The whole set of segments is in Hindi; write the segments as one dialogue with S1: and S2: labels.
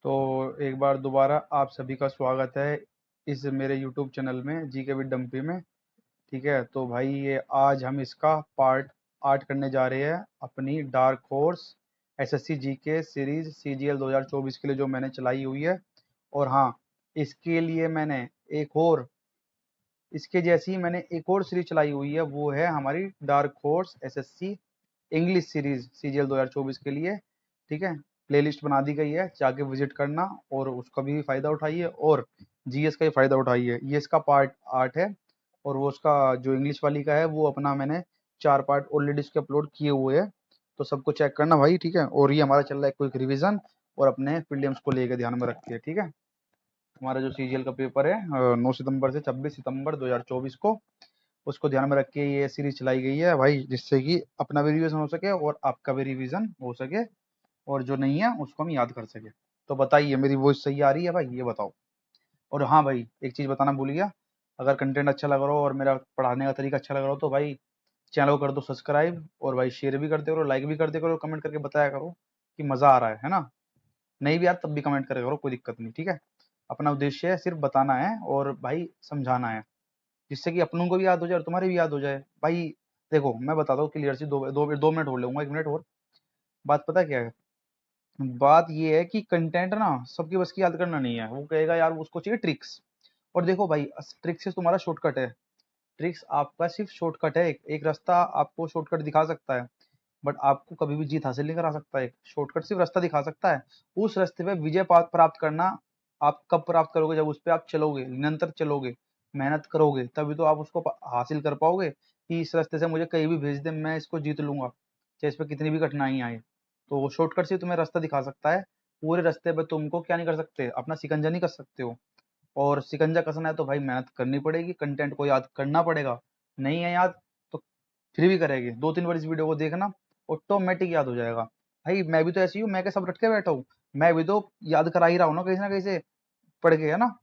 S1: तो एक बार दोबारा आप सभी का स्वागत है इस मेरे यूट्यूब चैनल में जी के विद डम्पी में। ठीक है, तो भाई ये आज हम इसका पार्ट 8 करने जा रहे हैं अपनी डार्क हॉर्स एसएससी जी के सीरीज सीजीएल 2024 के लिए जो मैंने चलाई हुई है। और हाँ, इसके लिए मैंने एक और इसके जैसी ही मैंने एक और सीरीज चलाई हुई है, वो है हमारी dark horse SSC English series CGL 2024 के लिए। ठीक है, प्लेलिस्ट बना दी गई है, जाके विजिट करना और उसका भी फायदा उठाइए और जीएस का भी फायदा उठाइए। ये इसका पार्ट 8 है और वो उसका जो इंग्लिश वाली का है वो अपना मैंने 4 पार्ट ऑलरेडी उसके अपलोड किए हुए हैं, तो सबको चेक करना भाई। ठीक है, और ये हमारा चल रहा है क्विक रिवीजन और अपने प्रीलिम्स को लेकर ध्यान में रखिए। ठीक है, हमारा जो सीजीएल का पेपर है 9 सितंबर से 26 सितंबर 2024 को, उसको ध्यान में रख के ये सीरीज चलाई गई है भाई, जिससे कि अपना भी रिवीजन हो सके और आपका भी रिवीजन हो सके और जो नहीं है उसको हम याद कर सके। तो बताइए, मेरी वॉइस सही आ रही है भाई, ये बताओ। और हाँ भाई, एक चीज़ बताना भूल गया, अगर कंटेंट अच्छा लग रहा हो और मेरा पढ़ाने का तरीका अच्छा लग रहा हो तो भाई चैनल को कर दो सब्सक्राइब और भाई शेयर भी करते करो, लाइक भी करते करो, कमेंट करके बताया करो कि मज़ा आ रहा है ना। नहीं भी यार तब भी कमेंट करे करो, कोई दिक्कत नहीं। ठीक है, अपना उद्देश्य है सिर्फ बताना है और भाई समझाना है, जिससे कि अपनों को भी याद हो जाए और तुम्हारे भी याद हो जाए भाई। देखो मैं बताता हूँ क्लियर सी, 2 मिनट हो लूंगा, 1 मिनट और। बात पता क्या है, बात ये है कि कंटेंट ना सबकी बस की याद करना नहीं है। वो कहेगा यार उसको चाहिए ट्रिक्स, और देखो भाई ट्रिक्स से तुम्हारा शॉर्टकट है। ट्रिक्स आपका सिर्फ शॉर्टकट है, एक रास्ता आपको शॉर्टकट दिखा सकता है, बट आपको कभी भी जीत हासिल नहीं करा सकता है। शॉर्टकट सिर्फ रास्ता दिखा सकता है, उस रास्ते पे विजय प्राप्त करना आप कब प्राप्त करोगे? जब उस पे आप चलोगे, निरंतर चलोगे, मेहनत करोगे, तभी तो आप उसको हासिल कर पाओगे कि इस रास्ते से मुझे कहीं भी भेज दे मैं इसको जीत लूंगा, चाहे इस पे कितनी भी कठिनाई आए। तो वो शॉर्टकट से तुम्हें रास्ता दिखा सकता है, पूरे रास्ते पे तुमको क्या नहीं कर सकते, अपना शिकंजा नहीं कर सकते हो। और शिकंजा कसना है तो भाई मेहनत करनी पड़ेगी, कंटेंट को याद करना पड़ेगा। नहीं है याद तो फिर भी करेंगे, 2-3 बार इस वीडियो को देखना, ऑटोमेटिक याद हो जाएगा। भाई मैं भी तो ऐसी हूँ, मैं क्या सब रट के बैठा हूँ? मैं भी तो याद करा ही रहा हूँ ना कहीं से पढ़ के, है ना।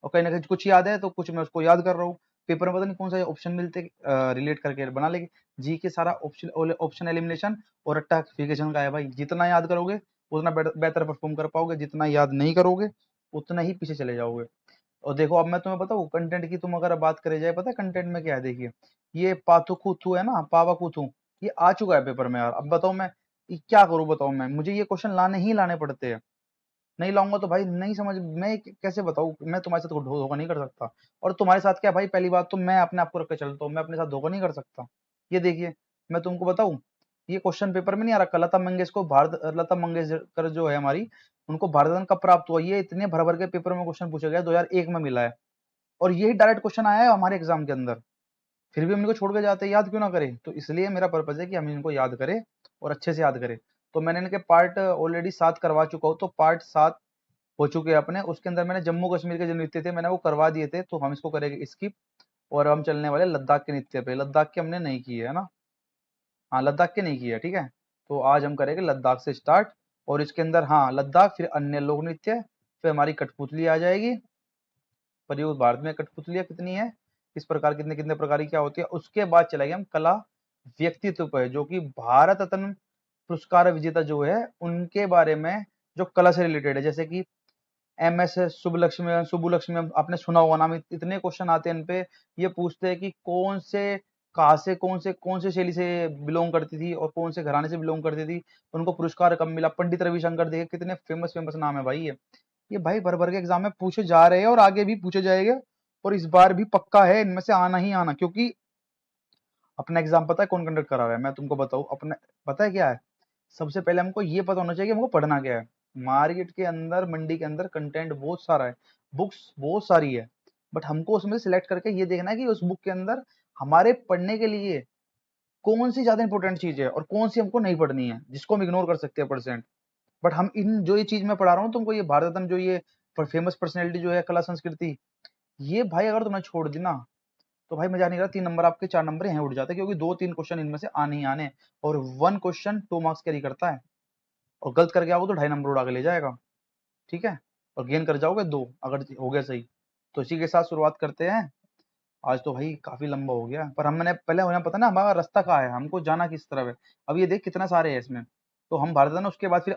S1: और कहीं ना कहीं कुछ याद है तो कुछ मैं उसको याद कर रहा हूँ। पेपर में पता नहीं कौन सा ऑप्शन मिलते, रिलेट करके बना लेंगे। जी के सारा ऑप्शन ऑप्शन एलिमिनेशन और रट्टाफिकेशन का है भाई। जितना याद करोगे उतना बेहतर परफॉर्म कर पाओगे, जितना याद नहीं करोगे उतना ही पीछे चले जाओगे। और देखो अब मैं तुम्हें बताऊँ कंटेंट की, तुम अगर बात करे जाए, पता है कंटेंट में क्या है? देखिए, ये पाथुकुथु है ना, पावाकुथु, ये आ चुका है पेपर में यार। अब बताओ मैं ये क्या करूं, बताओ मैं, मुझे ये क्वेश्चन लाने ही लाने पड़ते हैं। नहीं लाऊंगा तो भाई नहीं समझ, मैं कैसे बताऊं? मैं तुम्हारे साथ धोखा नहीं कर सकता। और तुम्हारे साथ क्या भाई, पहली बात तो मैं अपने आप को रख के चलता हूँ, मैं अपने साथ धोखा नहीं कर सकता। ये देखिए, मैं तुमको बताऊं, ये क्वेश्चन पेपर में नहीं आ रखा, लता मंगेशकर जो है हमारी, उनको भारत रत्न कब प्राप्त हुआ, ये इतने भर भर के पेपर में क्वेश्चन पूछा गया, 2001 में मिला है। और यही डायरेक्ट क्वेश्चन आया है हमारे एग्जाम के अंदर, फिर भी हम इनको छोड़ के जाते हैं, याद क्यों ना करें? तो इसलिए मेरा पर्पज है कि हम इनको याद करें और अच्छे से याद करें। तो मैंने इनके पार्ट ऑलरेडी 7 करवा चुका हूँ, तो पार्ट 7 हो चुके हैं अपने। उसके अंदर मैंने जम्मू कश्मीर के जो नृत्य थे मैंने वो करवा दिए थे, तो हम इसको करेंगे स्किप। और हम चलने वाले लद्दाख के नृत्य पे। लद्दाख के हमने नहीं किए है ना, हाँ लद्दाख के नहीं किए, ठीक है। तो आज हम करेंगे लद्दाख से स्टार्ट। और इसके अंदर हाँ लद्दाख, फिर अन्य लोक नृत्य, फिर हमारी कठपुतली आ जाएगी। पर ये भारत में कठपुतलियां कितनी है, इस प्रकार कितने कितने प्रकार की क्या होती है। उसके बाद चलेंगे हम कला व्यक्तित्व पे, जो कि भारत रत्न पुरस्कार विजेता जो है उनके बारे में, जो कला से रिलेटेड है। जैसे कि एमएस सुब्बुलक्ष्मी, आपने सुना होगा नाम, इतने क्वेश्चन आते हैं इन पे। ये पूछते हैं कि कौन से, कहाँ से, कौन से शैली से बिलोंग करती थी और कौन से घराने से बिलोंग करती थी, उनको पुरस्कार कब मिला। पंडित रविशंकर, देखिए कितने फेमस फेमस नाम है भाई ये भाई भर भर के एग्जाम में पूछे जा रहे हैं और आगे भी पूछे जाएंगे। और इस बार भी पक्का है इनमें से आना ही आना, क्योंकि अपना एग्जाम पता है कौन कंडक्ट करा रहा है, मैं तुमको बताऊं अपने, पता है क्या है? सबसे पहले हमको ये पता होना चाहिए कि हमको पढ़ना क्या है। मार्केट के अंदर, मंडी के अंदर कंटेंट बहुत सारा है, बुक्स बहुत सारी है, बट हमको उसमें सिलेक्ट करके ये देखना है कि उस बुक के अंदर हमारे पढ़ने के लिए कौन सी ज्यादा इंपॉर्टेंट चीज है और कौन सी हमको नहीं पढ़नी है, जिसको हम इग्नोर कर सकते हैं परसेंट। बट हम इन जो ये चीज मैं पढ़ा रहा हूँ तुमको, ये भारत रत्न जो ये फेमस पर्सनैलिटी जो है कला संस्कृति, ये भाई अगर तुमने छोड़ दी ना, तो भाई मजा नहीं रहा, 3 नंबर आपके 4 नंबर यहाँ उठ जाते हैं, क्योंकि 2-3 क्वेश्चन इनमें से आने ही आने हैं। और 1 क्वेश्चन 2 मार्क्स कैरी करता है, और गलत करके आओगे तो 2.5 नंबर उड़ा के ले जाएगा। ठीक है, और गेन कर जाओगे 2 अगर हो गया सही। तो इसी के साथ शुरुआत करते हैं। आज तो भाई काफी लंबा हो गया, पर हमने पहले हमें पता ना हमारा रास्ता कहाँ है, हमको जाना किस तरफ है। अब ये देख कितना सारे है इसमें। तो हम भारत है ना, उसके बाद फिर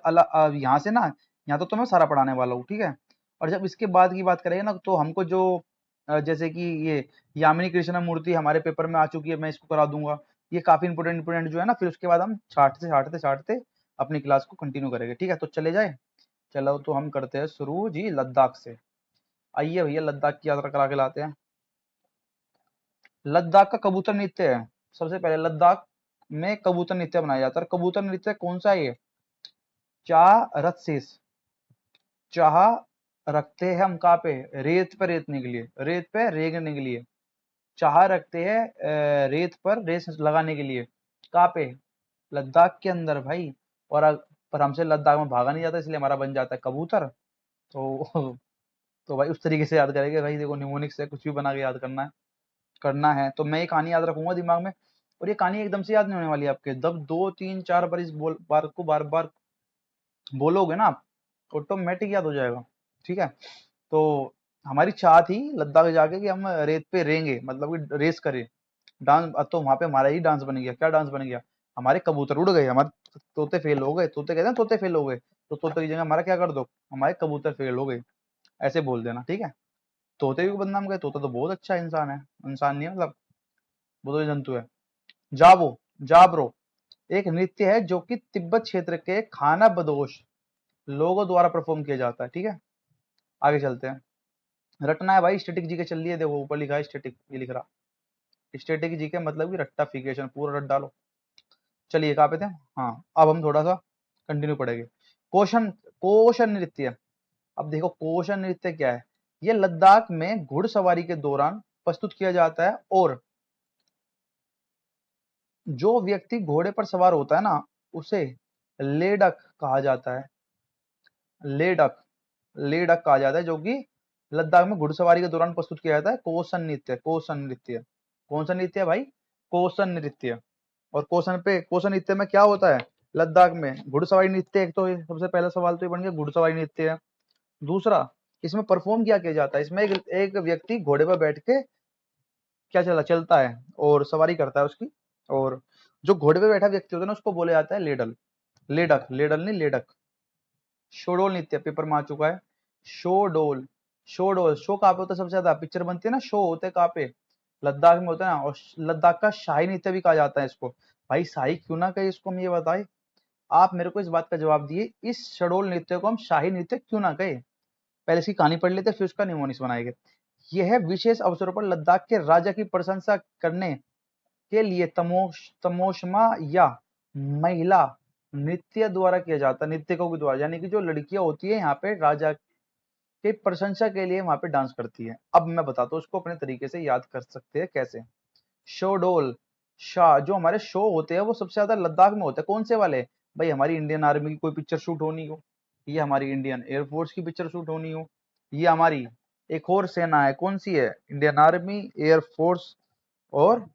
S1: यहाँ से ना यहाँ तो मैं सारा पढ़ाने वाला हूँ, ठीक है। और जब इसके बाद की बात करेंगे ना, तो हमको जो जैसे कि ये यामिनी कृष्ण मूर्ति हमारे पेपर में आ चुकी है, मैं इसको करा दूंगा। ये काफी इंपोर्टेंट इंपोर्टेंट जो है ना, फिर उसके बाद हम छाटते छाटते छाटते अपनी क्लास को कंटिन्यू करेंगे, ठीक है। तो चले जाए, चलो तो हम करते हैं शुरू जी लद्दाख से। आइए भैया लद्दाख की यात्रा करा के लाते हैं। लद्दाख का कबूतर नृत्य है। सबसे पहले लद्दाख में कबूतर नृत्य बनाया जाता है। कबूतर नृत्य कौन सा है ये? चाह रथसेस। चाह रखते हैं हम कहाँ पे? रेत पे रेतने के लिए, रेत पे रेंगने के लिए। चाह रखते हैं रेत पर रेस लगाने के लिए। कहाँ पे? लद्दाख के अंदर भाई। और पर हमसे लद्दाख में भागा नहीं जाता, इसलिए हमारा बन जाता है कबूतर। तो तो भाई उस तरीके से याद करेंगे भाई, देखो निमोनिक से कुछ भी बना के याद करना है तो मैं ये कहानी याद रखूंगा दिमाग में। और ये कहानी एकदम से याद नहीं होने वाली आपके, जब 2 3 4 बार इस बार को बार बार बोलोगे ना आप, ऑटोमेटिक याद हो जाएगा, ठीक है। तो हमारी चाह थी लद्दाख जाके कि हम रेत पे रेंगे, मतलब कि रेस करें, डांस। तो वहां पे हमारा ही डांस बन गया। क्या डांस बन गया? हमारे कबूतर उड़ गए, हमारे तोते फेल हो गए। तोते कहते हैं तोते फेल हो गए, तो तोते की जगह हमारा क्या कर दो, हमारे कबूतर फेल हो गए, ऐसे बोल देना, ठीक है। तोते भी बदनाम गए, तोता तो बहुत अच्छा इंसान है, इंसान नहीं है मतलब, वो तो जंतु है। जाबो, जाबरो एक नृत्य है जो कि तिब्बत क्षेत्र के खाना बदोश लोगों द्वारा परफॉर्म किया जाता है, ठीक है। आगे चलते हैं। रटना है भाई, स्टैटिक जी के चल लिए, देखो ऊपर लिखा है स्टैटिक, ये लिख रहा स्टैटिक जी के मतलब कि रट्टाफिकेशन, पूरा रट डालो। चलिए कहाँ पे थे? हाँ, अब हम थोड़ा सा कंटिन्यू पढ़ेंगे। कोशन, कोशन नृत्य। अब देखो कोशन नृत्य क्या है? ये लद्दाख में घुड़सवारी के दौरान प्रस्तुत किया जाता है, और जो व्यक्ति घोड़े पर सवार होता है ना, उसे लेडक कहा जाता है। लेडक, लेडक कहा जाता है, जो कि लद्दाख में घुड़सवारी के दौरान प्रस्तुत किया जाता है। कोसन नृत्य, कोसन नृत्य। कौन सा नृत्य है भाई? कोसन नृत्य। और कोसन नृत्य में क्या होता है लद्दाख में? घुड़सवारी नृत्य। एक तो सबसे पहला सवाल तो ये बन गया, घुड़सवारी नृत्य है। दूसरा, इसमें परफॉर्म क्या किया जाता है? इसमें एक व्यक्ति घोड़े पर बैठ के क्या चलता है और सवारी करता है उसकी। और जो घोड़े पे बैठा व्यक्ति होता है ना, उसको बोला जाता है लेडल, लेडक, लेडल नहीं लेडक। शोडोल नृत्य पेपर में आ चुका है। शोडोल, शोडोल शो कहाँ पे होता है? सबसे ज्यादा पिक्चर बनती है ना, शो होते हैं कहाँ पे? लद्दाख में होता है ना। और लद्दाख का शाही नृत्य भी कहा जाता है इसको। भाई शाही क्यों ना कहे इसको, हम ये बताए, आप मेरे को इस बात का जवाब दिए, इस शडोल नृत्य को हम शाही नृत्य क्यों ना कहे? पहले इसकी कहानी पढ़ लेते, फिर उसका निमोनिक्स बनाएंगे। यह विशेष अवसरों पर लद्दाख के राजा की प्रशंसा करने के लिए तमोशमा या महिला नृत्य द्वारा किया जाता है, नृत्यकों के द्वारा, यानी कि जो लड़कियां होती है यहाँ पे राजा की प्रशंसा के लिए वहां पे डांस करती है। अब मैं बताता हूँ उसको अपने तरीके से याद कर सकते हैं कैसे। शोडोल, शाह, जो हमारे शो होते हैं वो सबसे ज्यादा लद्दाख में होते हैं। कौन से वाले? भाई हमारी इंडियन आर्मी की कोई पिक्चर शूट होनी हो, ये हमारी इंडियन एयरफोर्स की पिक्चर शूट होनी हो, ये हमारी एक और सेना है, कौन सी है? इंडियन आर्मी, एयरफोर्स और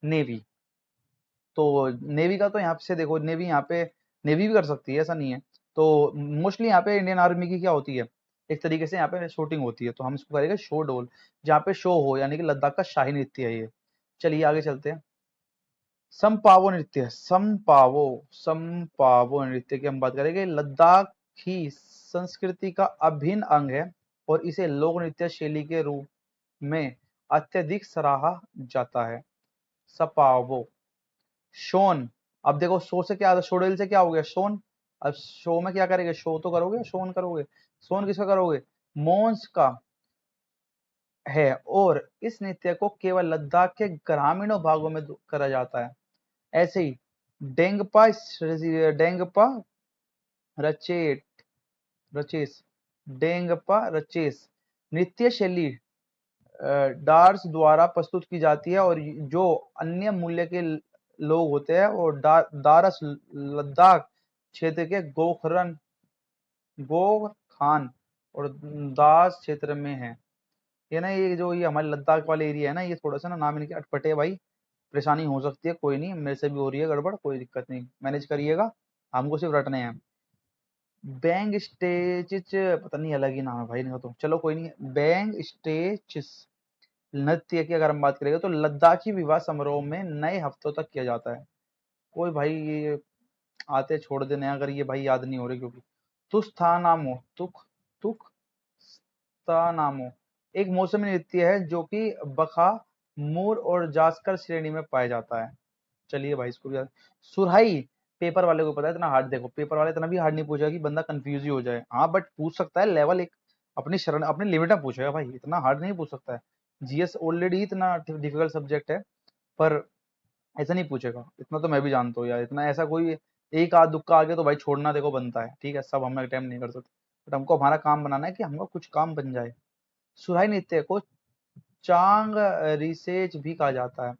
S1: नेवी। तो नेवी का तो यहाँ से देखो, नेवी यहाँ पे नेवी भी कर सकती है, ऐसा नहीं है। तो मोस्टली यहाँ पे इंडियन आर्मी की क्या होती है, एक तरीके से यहाँ पे शूटिंग होती है, तो हम इसको करेंगे शो डोल, जहाँ पे शो हो, यानी कि लद्दाख का शाही नृत्य है ये। चलिए आगे चलते हैं। समपावो नृत्य, समपावो, समपावो नृत्य की हम बात करेंगे। लद्दाख की संस्कृति का अभिन्न अंग है और इसे लोक नृत्य शैली के रूप में अत्यधिक सराहा जाता है। सपावो, शोन। अब देखो शो से क्या, शोडेल से क्या हो गया? शोन। अब शो में क्या करेंगे? शो तो करोगे, शोन करोगे। शोन किसका करोगे? मोन्स का है। और इस नृत्य को केवल लद्दाख के ग्रामीणों भागों में करा जाता है। ऐसे ही डेंगपा, डेंगपा रचेट, रचेस, डेंगपा रचेस नृत्य शैली डार्स द्वारा प्रस्तुत की जाती है, और जो अन्य मूल्य के लोग होते हैं और दारस लद्दाख क्षेत्र के गोखरन, गोखान और दास क्षेत्र में है। ये ना, ये जो ये हमारे लद्दाख वाले एरिया है ना, ये थोड़ा सा ना नाम इनके अटपटे है भाई, परेशानी हो सकती है, कोई नहीं, मेरे से भी हो रही है गड़बड़, कोई दिक्कत नहीं, मैनेज करिएगा, हमको सिर्फ रटने हैं। बैंग स्टेचिस, पता नहीं अलग ही नाम है भाई इनका, तो चलो कोई नहीं। बैंग स्टेचिस नृत्य की अगर हम बात करेंगे तो लद्दाखी विवाह समारोह में नए हफ्तों तक किया जाता है। कोई भाई ये आते छोड़ देने, अगर ये भाई याद नहीं हो रहे, क्योंकि तुस्थानामो तुक तुक तानामो एक मौसमी नृत्य है जो कि बखा, मूर और जास्कर श्रेणी में पाया जाता है। चलिए भाई इसको भी सुरहाई पेपर वाले को पता है इतना हार्ड, देखो पेपर वाले इतना भी हार्ड नहीं पूछेगा कि बंदा कंफ्यूज ही हो जाए। हाँ बट पूछ सकता है लेवल एक अपनी शरण अपनी लिमिट में पूछेगा भाई, इतना हार्ड नहीं पूछ सकता है। जीएस ऑलरेडी इतना डिफिकल्ट सब्जेक्ट है, पर ऐसा नहीं पूछेगा, इतना तो मैं भी जानता हूँ यार। इतना ऐसा कोई एक आध दुक्का आगे तो भाई छोड़ना देखो बनता है, ठीक है, सब हम अटेम्प्ट नहीं कर सकते, बट हमको हमारा काम बनाना है कि हमको कुछ काम बन जाए। सुराही नृत्य को चांग रिसेज भी कहा जाता है।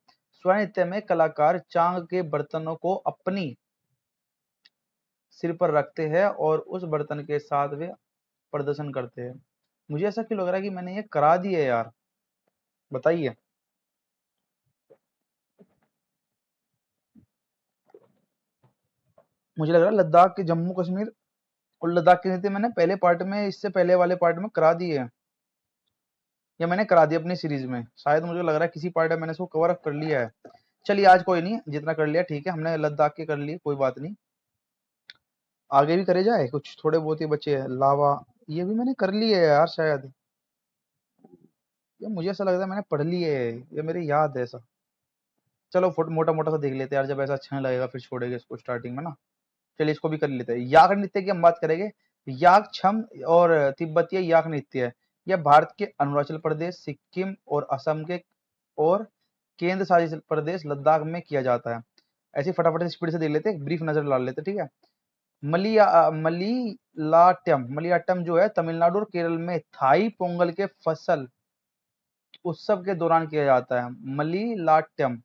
S1: सुराही नृत्य में कलाकार चांग के बर्तनों को अपनी सिर पर रखते हैं और उस बर्तन के साथ वे प्रदर्शन करते हैं। मुझे ऐसा क्यों लग रहा है कि मैंने ये करा दी है यार, बताइए। मुझे लग रहा है लद्दाख के जम्मू कश्मीर और लद्दाख की नृत्य मैंने पहले पार्ट में इससे पहले वाले पार्ट में करा दी है, या मैंने करा दी अपनी सीरीज में शायद। मुझे लग रहा है किसी पार्ट में मैंने इसको कवर अप कर लिया है। चलिए आज कोई नहीं, जितना कर लिया ठीक है, हमने लद्दाख के कर लिए, कोई बात नहीं। आगे भी करे जाए, कुछ थोड़े बहुत ही बचे हैं। लावा ये भी मैंने कर लिए है यार शायद, ये मुझे ऐसा लगता है मैंने पढ़ लिए है, ये मेरी याद है ऐसा। चलो मोटा मोटा सा देख लेते हैं यार, जब ऐसा अच्छा नहीं लगेगा फिर छोड़ेंगे इसको स्टार्टिंग में ना। चलिए इसको भी कर लेते हैं। याक नृत्य की हम बात करेंगे। याक छम और तिब्बतीय याक नृत्य है। यह भारत के अरुणाचल प्रदेश, सिक्किम और असम के और केंद्र शासित प्रदेश लद्दाख में किया जाता है। ऐसे फटाफट से स्पीड से देख लेते हैं, ब्रीफ नजर डाल लेते हैं, ठीक है। मलियाटम मलियाटम जो है तमिलनाडु और केरल में थाई पोंगल के फसल उत्सव के दौरान किया जाता है। मलियाटम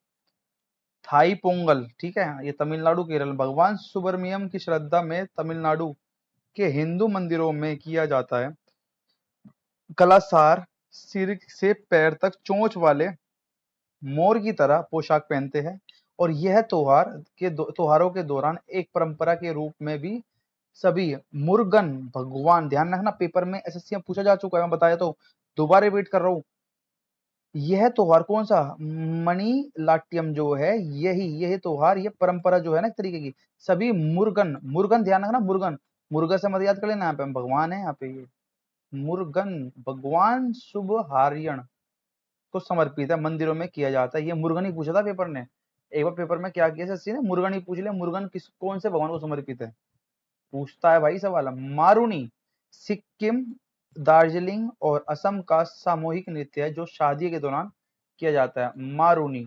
S1: थाई पोंगल, ठीक है, ये तमिलनाडु केरल। भगवान सुब्रमण्यम की श्रद्धा में तमिलनाडु के हिंदू मंदिरों में किया जाता है। कलाकार सिर से पैर तक चोंच वाले मोर की तरह पोशाक पहनते हैं और यह त्योहारों के दौरान एक परंपरा के रूप में भी सभी मुर्गन भगवान, ध्यान रखना पेपर में एसएससी में पूछा जा चुका है, मैं बताया तो दोबारा रिपीट कर रहा हूँ। यह त्योहार कौन सा, मणि लाट्यम जो है, यही त्योहार, ये परंपरा जो है ना एक तरीके की, सभी मुर्गन मुर्गन ध्यान रखना, मुर्गन मुर्गा से मत याद कर लेना, यहाँ पे भगवान है, यहाँ पे ये मुर्गन भगवान शुभ हारियण को समर्पित है, मंदिरों में किया जाता है। ये मुर्गन ही पूछा था पेपर ने, एक बार पेपर में क्या किया सच्ची ने, मुर्गन ही पूछ लिया, मुर्गन किस कौन से भगवान को समर्पित है, पूछता है भाई सवाल। मारूनी सिक्किम, दार्जिलिंग और असम का सामूहिक नृत्य है जो शादी के दौरान किया जाता है। मारूनी,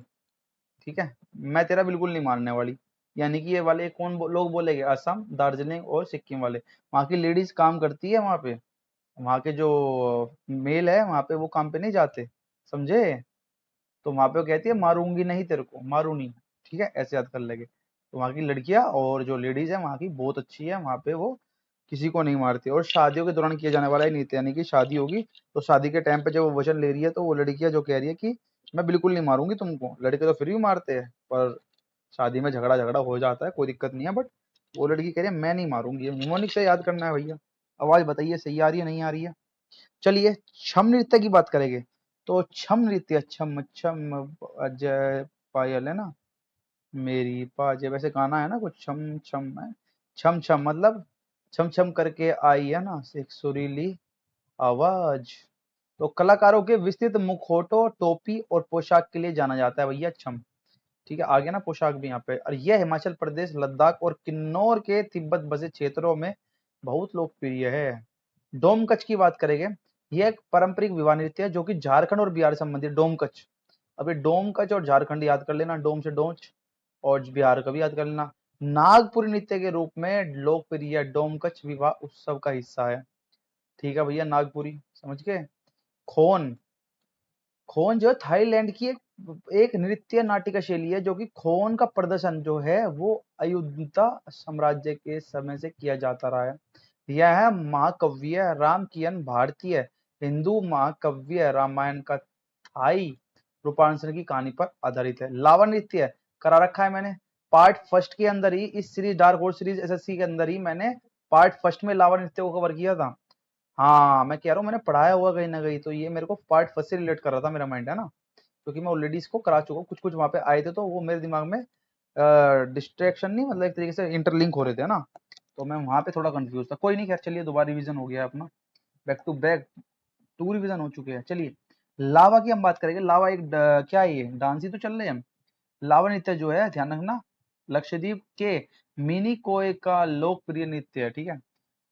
S1: ठीक है, मैं तेरा बिल्कुल नहीं मानने वाली, यानी कि ये वाले कौन लोग बोलेंगे, असम, दार्जिलिंग और सिक्किम वाले। वहाँ की लेडीज काम करती है वहाँ पे, वहाँ के जो मेल है वहाँ पे वो काम पे नहीं जाते, समझे। तो वहाँ पे वो कहती है मारूंगी नहीं तेरे को, मारूनी, ठीक है, ऐसे याद कर लेंगे। तो वहाँ की लड़कियां और जो लेडीज है वहाँ की बहुत अच्छी है, वहाँ पे वो किसी को नहीं मारती। और शादियों के दौरान किया जाने वाला ही नृत्य, यानी कि शादी होगी तो शादी के टाइम पे जब वो वचन ले रही है तो वो लड़कियां जो कह रही है कि मैं बिल्कुल नहीं मारूंगी तुमको, लड़के तो फिर भी मारते हैं, पर शादी में झगड़ा झगड़ा हो जाता है, कोई दिक्कत नहीं है, बट वो लड़की कह रही है मैं नहीं मारूंगी। निमोनिक से याद करना है भैया। आवाज बताइए सही आ रही है नहीं आ रही है। चलिए छम नृत्य की बात करेंगे। तो छम नृत्य, छम छम अजय पायल है ना, मेरी पाजे, वैसे गाना है ना कुछ, छम छम है, छम छम मतलब छम छम करके आई है ना एक सुरीली आवाज। तो कलाकारों के विस्तृत मुखौटों, टोपी और पोशाक के लिए जाना जाता है भैया छम, ठीक है। आगे ना पोशाक भी यहाँ पे, और यह हिमाचल प्रदेश, लद्दाख और किन्नौर के तिब्बत बसे क्षेत्रों में बहुत लोकप्रिय है। डोमकच की बात करेंगे। यह एक पारंपरिक विवाह नृत्य है जो कि झारखंड और बिहार से संबंधित। डोमकच, अभी डोमकच और झारखंड याद कर लेना, डोम से डोंच, और बिहार का भी याद कर लेना। नागपुरी नृत्य के रूप में लोकप्रिय डोमकच विवाह उत्सव का हिस्सा है, ठीक है भैया, नागपुरी समझ गए। खोन, खोन जो है थाईलैंड की एक नृत्य नाटिका शैली है, जो कि खोन का प्रदर्शन जो है वो अयुध्या साम्राज्य के समय से किया जाता रहा है। यह महाकाव्य रामकियन भारतीय हिंदू महाकाव्य रामायण का थाई रूपांतरण की कहानी पर आधारित है। लावा नृत्य करा रखा है मैंने पार्ट फर्स्ट के अंदर ही, इस series dark horse series SSC के अंदर ही मैंने पार्ट फर्स्ट में लावा नृत्य को कवर किया था। हाँ मैं कह रहा हूँ मैंने पढ़ाया हुआ कहीं ना कहीं, तो ये मेरे को पार्ट फर्स्ट से रिलेट कर रहा था मेरा माइंड, है ना, क्योंकि मैं ऑलरेडी इसको करा चुका हूँ, कुछ कुछ वहां पे आए थे तो वो मेरे दिमाग में डिस्ट्रैक्शन नहीं, मतलब एक तरीके से इंटरलिंक हो रहे थे ना। तो मैं वहां पे थोड़ा कंफ्यूज था। कोई नहीं, खैर चलिए दोबारा रिवीजन हो गया अपना, बैक टू बैक 2 रिवीजन हो चुके हैं। चलिए लावा की हम बात करेंगे। लावा एक क्या है, ये डांस ही तो चल रहे हैं हम। लावा नृत्य जो है, ध्यान रखना, लक्षद्वीप के मिनी कोय का लोकप्रिय नृत्य है, ठीक है।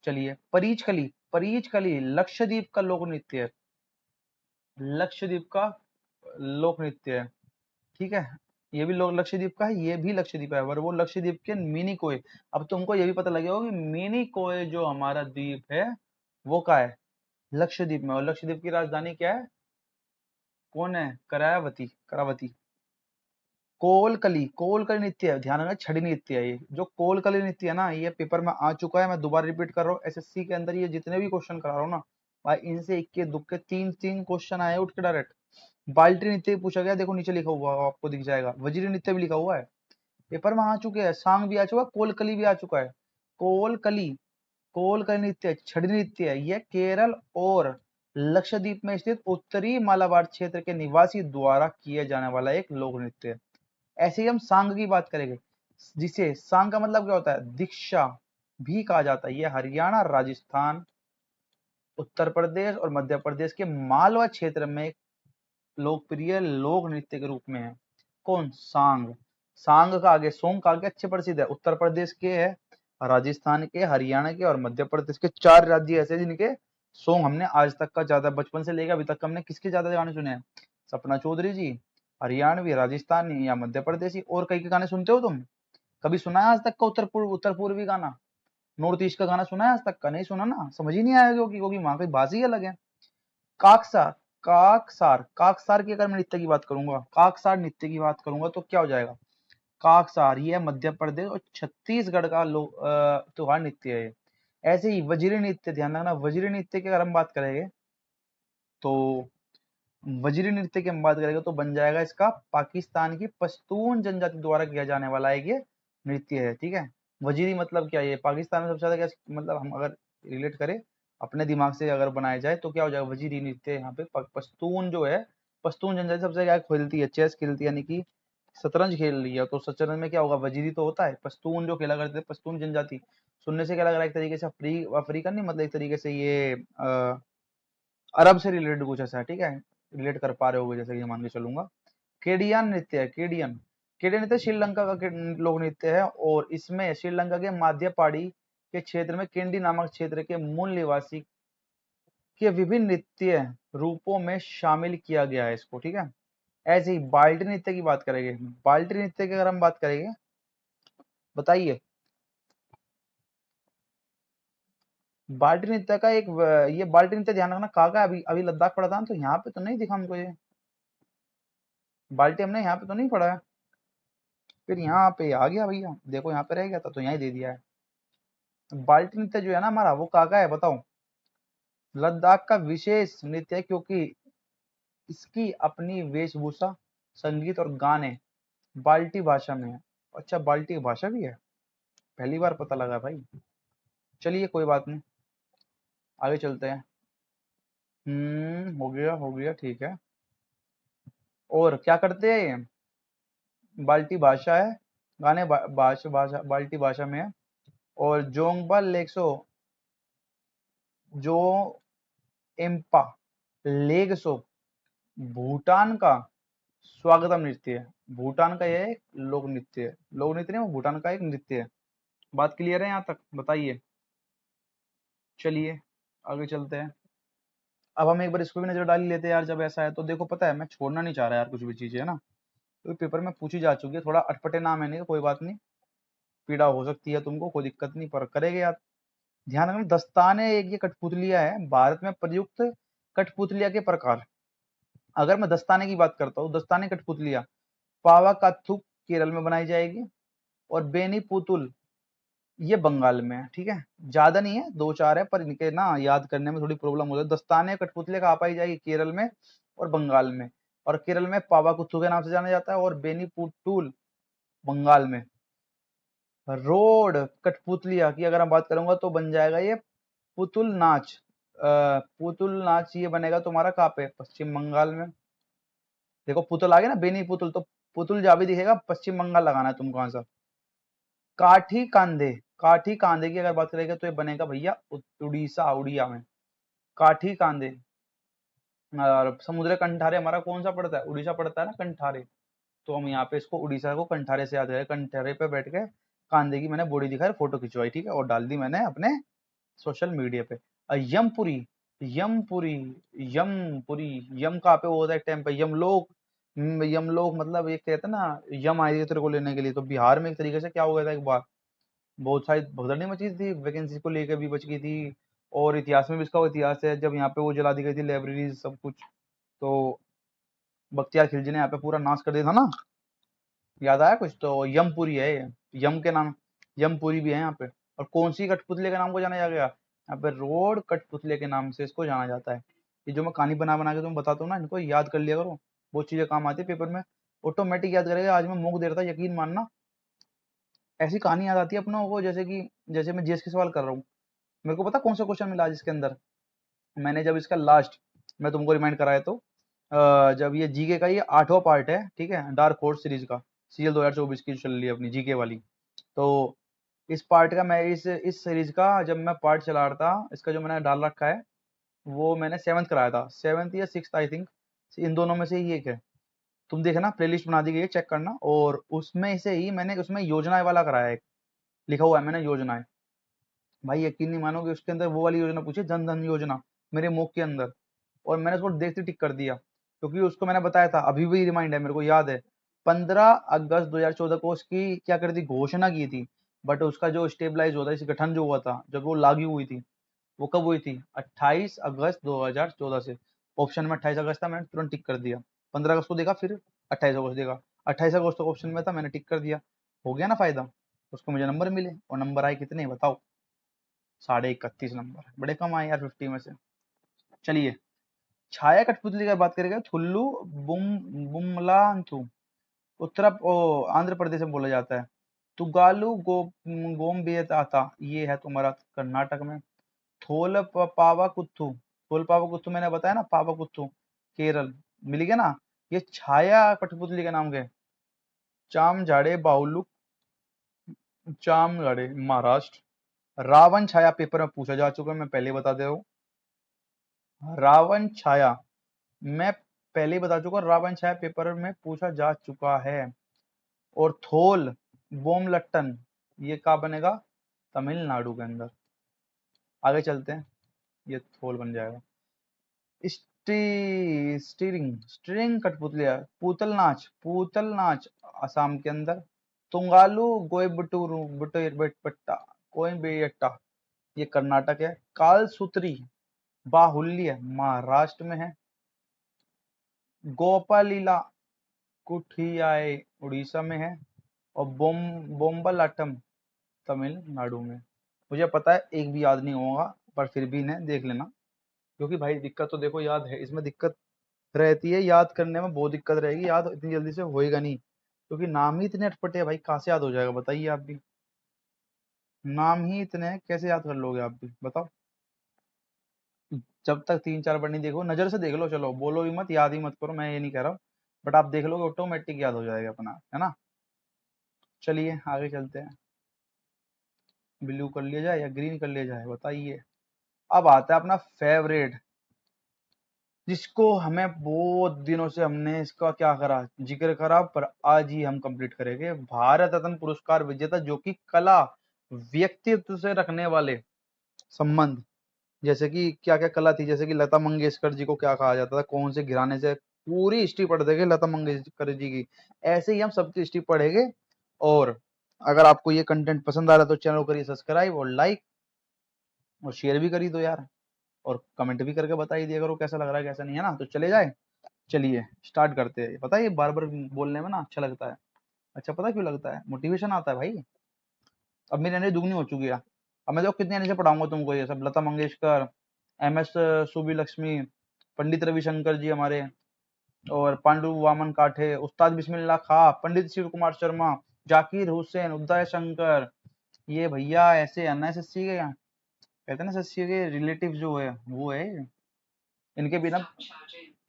S1: चलिए परीचकली, परीचकली लक्षद्वीप का लोक नृत्य है, लक्षद्वीप का लोक नृत्य है, ठीक है। ये भी लोग लक्षद्वीप का है, ये भी लक्षद्वीप है, और वो लक्षद्वीप के मिनी कोय। अब तुमको ये भी पता लगे होगा कि मिनी कोय जो हमारा द्वीप है वो का है, लक्षद्वीप में। और लक्षद्वीप की राजधानी क्या है, कौन है, करावती, करावती। कोलकली, कोलकली नृत्य है, ध्यान रखना, छड़ी नृत्य है ये। जो कोलकली नृत्य है ना, ये पेपर में आ चुका है, मैं दोबारा रिपीट कर रहा हूँ। एसएससी के अंदर ये जितने भी क्वेश्चन करा रहा हूँ ना भाई, इनसे इक्के दुक्के तीन तीन क्वेश्चन आए उठ के डायरेक्ट। बाल्टी नृत्य पूछा गया, देखो नीचे लिखा हुआ है, आपको दिख जाएगा। वजीरी नृत्य भी लिखा हुआ है, पेपर में आ चुके हैं। सांग भी आ चुका है, कोलकली भी आ चुका है। कोलकली, कोलकली नृत्य छड़ी नृत्य है, यह केरल और लक्षद्वीप में स्थित उत्तरी मालाबार क्षेत्र के निवासी द्वारा किए जाने वाला एक लोक नृत्य है। ऐसे ही हम सांग की बात करेंगे, जिसे सांग का मतलब क्या होता है, दीक्षा भी कहा जाता है। यह हरियाणा, राजस्थान, उत्तर प्रदेश और मध्य प्रदेश के मालवा क्षेत्र में एक लोकप्रिय लोक नृत्य के रूप में है। कौन, सांग। सांग का आगे सोंग का आगे अच्छे प्रसिद्ध है। उत्तर प्रदेश के है, राजस्थान के, हरियाणा के और मध्य प्रदेश के 4 राज्य ऐसे जिनके सॉन्ग हमने आज तक का ज्यादा, बचपन से लेकर अभी तक हमने किसके ज्यादा गाने सुने हैं, सपना चौधरी जी, हरियाणवी, राजस्थानी या मध्य प्रदेशी। और कई के गाने सुनते हो तुम, कभी सुना है आज तक का उत्तर पूर्वी गाना, नॉर्थ ईस्ट का गाना सुना है आज तक का, नहीं सुना ना, समझ ही नहीं आया, क्योंकि वहां की भाषा ही अलग है। काकसार, काकसार, काकसार की अगर मैं नृत्य की बात करूंगा, काकसार नृत्य की बात करूंगा तो क्या हो जाएगा, काकसार, ये मध्य प्रदेश और छत्तीसगढ़ का त्योहार नृत्य है। ऐसे ही वजीरी नृत्य, ध्यान रखना, वजीरी नृत्य की अगर हम बात करेंगे तो वजीरी नृत्य की हम बात करेंगे तो बन जाएगा इसका पाकिस्तान की पश्तून जनजाति द्वारा किया जाने वाला एक ये नृत्य है, ठीक है। वजीरी मतलब क्या है, ये पाकिस्तान में सबसे ज्यादा क्या, मतलब हम अगर रिलेट करें अपने दिमाग से अगर बनाया जाए तो क्या हो जाएगा, वजीरी नृत्य। यहाँ पे पश्तून जो है, पश्तून जनजाति सबसे क्या खेलती है, चेस खेलती है, यानी कि शतरंज खेल रही है। तो शतरंज में क्या होगा, वजीरी तो होता है, पश्तून जो खेला करते हैं, पश्तून जनजाति। सुनने से क्या लग रहा है, एक तरीके से अफ्रीकन नहीं, मतलब एक तरीके से ये अरब से रिलेटेड कुछ ऐसा है, ठीक है, रिलेट कर पा रहे होगे जैसे कि मान के चलूंगा। केडियन नृत्य है, केडियन, केडियन नृत्य श्रीलंका का लोक नृत्य है, और इसमें श्रीलंका के माध्य पहाड़ी के क्षेत्र में केंडी नामक क्षेत्र के मूल निवासी के विभिन्न नृत्य रूपों में शामिल किया गया है इसको, ठीक है। ऐसे ही बाल्टी नृत्य की बात करेंगे, बाल्टी नृत्य की अगर हम बात करेंगे, बताइए, बाल्टी नृत्य का एक ये बाल्टी नृत्य ध्यान रखना कहाँ का है, अभी अभी लद्दाख पढ़ा था ना, तो यहाँ पे तो नहीं दिखा हमको ये बाल्टी, हमने यहाँ पे तो नहीं पढ़ा है। फिर यहाँ पे आ गया भैया, देखो यहाँ पे रह गया था तो यहाँ ही दे दिया है। बाल्टी नृत्य जो है ना हमारा, वो कहाँ का है बताओ, लद्दाख का विशेष नृत्य है, क्योंकि इसकी अपनी वेशभूषा, संगीत और गाने बाल्टी भाषा में है। अच्छा, बाल्टी भाषा भी है, पहली बार पता लगा भाई। चलिए कोई बात नहीं, आगे चलते हैं। हो गया, हो गया, ठीक है। और क्या करते हैं ये, बाल्टी भाषा है, गाने भाषा भाषा बाल्टी भाषा में है। और जोंगबा लेक्सो, जो एम्पा लेगसो, भूटान का स्वागतम नृत्य है। भूटान का यह एक लोक नृत्य है, लोक नृत्य नहीं, वो भूटान का एक नृत्य है। बात क्लियर है यहाँ तक, बताइए। चलिए आगे चलते हैं। अब हम एक बार इसको भी नजर डाल ही लेते हैं यार, जब ऐसा है तो। देखो पता है, मैं छोड़ना नहीं चाह रहा यार कुछ भी चीजें, है ना, तो पेपर में पूछी जा चुकी है, थोड़ा अटपटे नाम है, नहीं कोई बात नहीं, पीड़ा हो सकती है तुमको, कोई दिक्कत नहीं, पर करेंगे यार। ध्यान रखना, दस्ताने एक ये कठपुतलियां है, भारत में प्रयुक्त कठपुतलिया के प्रकार। अगर मैं दस्ताने की बात करता हूँ, दस्ताने कठपुतलिया पावाकाथु केरल में बनाई जाएगी, और बेनी पुतुल ये बंगाल में है, ठीक है। ज्यादा नहीं है, 2-4 है, पर इनके ना याद करने में थोड़ी प्रॉब्लम हो जाती है। दस्ताने कठपुतलिया का पाई जाएगी केरल में और बंगाल में, और केरल में पावाकुथु के नाम से जाना जाता है, और बेनी पुतुल बंगाल में। रोड कठपुतलिया की अगर हम बात करूंगा तो बन जाएगा ये पुतुल नाच। पुतुल नाच ये बनेगा तुम्हारा कहाँ पे, पश्चिम बंगाल में। देखो पुतुल आ गया ना, बेनी पुतुल, तो पुतुल जहाँ भी दिखेगा पश्चिम बंगाल लगाना है तुमको आंसर। काठी कांधे की अगर बात करेंगे तो ये बनेगा भैया उड़ीसा, उड़िया में काठी कांधे। और समुद्र कंठारे हमारा कौन सा पड़ता है, उड़ीसा पड़ता है ना कंठारे। तो हम यहाँ पे इसको उड़ीसा को कंठारे से याद करें, कंठारे पे बैठ के कांधे की मैंने बॉडी दिखाई, फोटो खिंचवाई, ठीक है, और डाल दी मैंने अपने सोशल मीडिया पे। यमपुरी, यमपुरी, यमपुरी, यम कहाँ पे होता है एक टाइम पे, यमलोक। यमलोक मतलब ये कहते हैं ना, यम आई थी तेरे को लेने के लिए। तो बिहार में एक तरीके से क्या हो गया था एक बार, बहुत सारी भगदड़ मची थी, वैकेंसी को लेकर भी बच गई थी। और इतिहास में भी इसका इतिहास है, जब यहाँ पे वो जला दी गई थी लाइब्रेरी सब कुछ। तो बख्तियार खिलजी ने यहाँ पे पूरा नाश कर दिया था ना, याद आया कुछ? तो यमपुरी है ये, यम के नाम, यमपुरी भी है यहाँ पे। और कौन सी कठपुतली के नाम को जाना जा गया यहाँ पे, रोड कठपुतली के नाम से इसको जाना जाता है। ये जो मैं कहानी बना बना के तुम बताता हूँ ना, इनको याद कर लिया करो, बहुत चीजें काम आती है पेपर में, ऑटोमेटिक याद करेगा। आज मैं मॉक दे रहा था, यकीन मानना ऐसी कहानी याद आती है अपनों को, जैसे कि जैसे मैं जीएस के सवाल कर रहा हूँ। मेरे को पता कौन सा क्वेश्चन मिला आज इसके अंदर, मैंने जब इसका लास्ट मैं तुमको रिमाइंड कराया तो जब ये जीके का ये 8वां पार्ट है, ठीक है, डार्क हॉर्स सीरीज का, सीएल 2024 की जो चल रही है अपनी जीके वाली। तो इस पार्ट का मैं इस सीरीज का जब मैं पार्ट चला रहा था, इसका जो मैंने डाल रखा है वो मैंने 7th कराया था, 7th या 6th आई थिंक, इन दोनों में से ही एक है। तुम देखना प्लेलिस्ट बना दी गई है, चेक करना। और उसमें से ही मैंने उसमें योजनाएं वाला कराया है, लिखा हुआ है मैंने योजनाएं। भाई यकीन नहीं मानोगे, उसके अंदर वो वाली योजना पूछी, जन धन योजना, मेरे मुख के अंदर। और मैंने उसको देखते टिक कर दिया, क्योंकि उसको मैंने बताया था, अभी भी रिमाइंड है मेरे को, याद है 15 अगस्त 2014 को उसकी क्या कर दी, घोषणा की थी। बट उसका जो स्टेबलाइज होता है, इस गठन जो हुआ था, जब वो लागू हुई थी, वो कब हुई थी, 28 अगस्त 2014 से। ऑप्शन में 28 अगस्त था, मैंने तुरंत टिक कर दिया। 15 अगस्त को देखा, फिर 28 अगस्त देखा, 28 अगस्त को ऑप्शन में था, मैंने टिक कर दिया। हो गया ना फायदा, उसको मुझे नंबर मिले। और नंबर आए कितने बताओ, 31.5 नंबर, बड़े कम आए यार 50 में से। चलिए, छाया कठपुतली की बात करेंगे, थुल्लू बुम बुमलांथु, आंध्र प्रदेश में बोला जाता है। तुगालू गोमबेताता, ये है तुम्हारा कर्नाटक में। पावाकुत्थु, पावाकुत्थु मैंने बताया ना, पावाकुत्थु केरल, मिल गया ना। ये छाया कठपुतली के नाम के, चामझाड़े बाहुलुक, चामझाड़े महाराष्ट्र। रावण छाया पेपर में पूछा जा चुका है, मैं पहले बता दे रहा हूँ। रावण छाया मैं पहले ही बता चुका, रावण छाया पेपर में पूछा जा चुका है। और थोल बोमलट्टन, ये कहाँ बनेगा, तमिलनाडु के अंदर। आगे चलते हैं, ये थोल बन जाएगा। स्टीरिंग स्ट्रिंग कठपुतलिया, पूतल नाच असम के अंदर। तुंगालू गोयबटूरू बुटपट्टा, कोयम्बेट्टा, ये कर्नाटक है। कालसूत्री बाहुल्य महाराष्ट्र में है। गोपालीला कुठियाई उड़ीसा में है। और बोम्बलाटम तमिलनाडु में। मुझे पता है एक भी याद नहीं होगा, पर फिर भी इन्हें देख लेना, क्योंकि भाई दिक्कत तो देखो याद है, इसमें दिक्कत रहती है, याद करने में बहुत दिक्कत रहेगी, याद इतनी जल्दी से होएगा नहीं, क्योंकि नाम ही इतने अटपटे हैं भाई, कहाँ से याद हो जाएगा बताइए आप भी। नाम ही इतने हैं, कैसे याद कर लोगे आप भी बताओ। जब तक 3-4 बार नहीं देखो, नजर से देख लो, चलो बोलो भी मत, याद ही मत करो, मैं ये नहीं कह रहा हूँ, बट आप देख लोगे ऑटोमेटिक याद हो जाएगा अपना, है ना। चलिए आगे चलते हैं। ब्लू कर लिया जाए या ग्रीन कर लिया जाए बताइए। अब आता है अपना फेवरेट, जिसको हमें बहुत दिनों से हमने इसका क्या करा, जिक्र करा, पर आज ही हम कंप्लीट करेंगे। भारत रत्न पुरस्कार विजेता, जो कि कला व्यक्तित्व से रखने वाले संबंध, जैसे कि क्या क्या कला थी, जैसे कि लता मंगेशकर जी को क्या कहा जाता था, कौन से घराने से, पूरी हिस्ट्री पढ़ देंगे लता मंगेशकर जी की। ऐसे ही हम सबकी हिस्ट्री पढ़ेंगे। और अगर आपको ये कंटेंट पसंद आ रहा है तो चैनल को करिए सब्सक्राइब और लाइक, और शेयर भी करी दो यार, और कमेंट भी करके बता ही दिया करो कैसा लग रहा है कैसा नहीं, है ना। तो चले जाए, चलिए स्टार्ट करते हैं। पता है ये बार बार बोलने में ना अच्छा लगता है, अच्छा पता है क्यों लगता है, मोटिवेशन आता है भाई। अब मेरी एनर्जी दुगनी हो चुकी है, अब मैं देखो कितनी एनर्जी से पढ़ाऊंगा तुमको ये सब, लता मंगेशकर, एम एस सुबी लक्ष्मी, पंडित रविशंकर जी हमारे, और पांडु वामन काठे, उस्ताद बिस्मिल्लाह खा, पंडित शिव कुमार शर्मा, जाकिर हुसैन, उदय शंकर, ये भैया ऐसे एनएसएससी के, कहते हैं ना एसएससी के रिलेटिव जो है वो है। इनके बिना,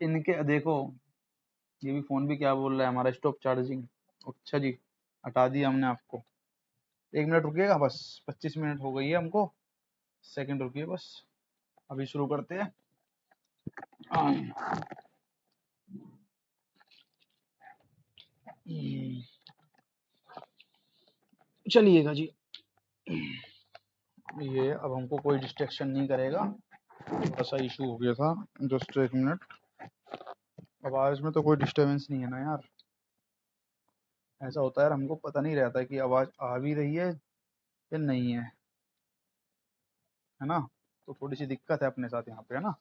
S1: इनके देखो, ये भी फोन भी क्या बोल रहा है हमारा, स्टॉप चार्जिंग। अच्छा जी, हटा दिया हमने आपको। 1 मिनट रुकिएगा बस, 25 मिनट हो गई है हमको, सेकंड रुकिए बस, अभी शुरू करते हैं। चलिएगा जी, ये अब हमको कोई डिस्ट्रैक्शन नहीं करेगा, थोड़ा सा इशू हो गया था, जस्ट 1 मिनट। आवाज में तो कोई डिस्टर्बेंस नहीं है ना यार? ऐसा होता है यार, हमको पता नहीं रहता है कि आवाज आ भी रही है या नहीं है ना? तो थोड़ी सी दिक्कत है अपने साथ यहाँ पे, है ना?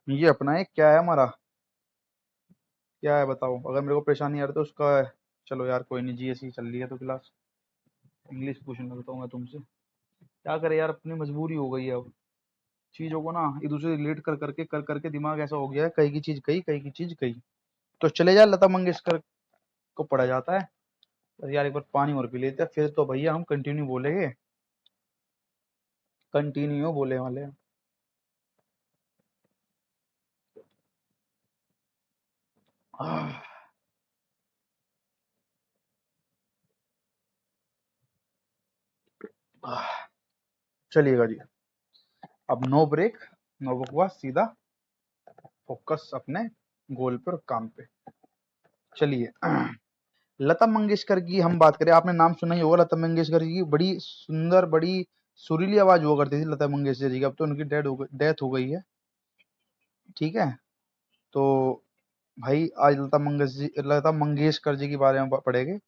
S1: ये अपना है, क्या है हमारा, क्या है बताओ, अगर मेरे को परेशानी आ रही है तो उसका है। चलो यार कोई नहीं, जीएसई चल रही है तो क्लास, इंग्लिश पूछने लगता हूँ मैं तुमसे, क्या करे यार, अपनी मजबूरी हो गई है अब, चीजों को ना एक दूसरे से रिलेट कर करके दिमाग ऐसा हो गया है, कहीं की चीज गई, कहीं की चीज गई। तो चले जा, लता मंगेशकर को पढ़ा जाता है। बस यार एक बार पानी और पी लेते हैं, फिर तो भैया हम कंटिन्यू बोलेंगे, कंटिन्यू बोले वाले हैं। आह, आह, चलिएगा जी, अब नो ब्रेक, नो बकवास, सीधा फोकस अपने गोल पर, काम पे। चलिए, लता मंगेशकर की हम बात करें, आपने नाम सुना ही होगा लता मंगेशकर जी की, बड़ी सुंदर, बड़ी सुरीली आवाज हुआ करती थी लता मंगेशकर जी की, अब तो उनकी डेथ हो गई है, ठीक है? तो भाई आज लता मंगेशकर जी के बारे में पढ़ेंगे,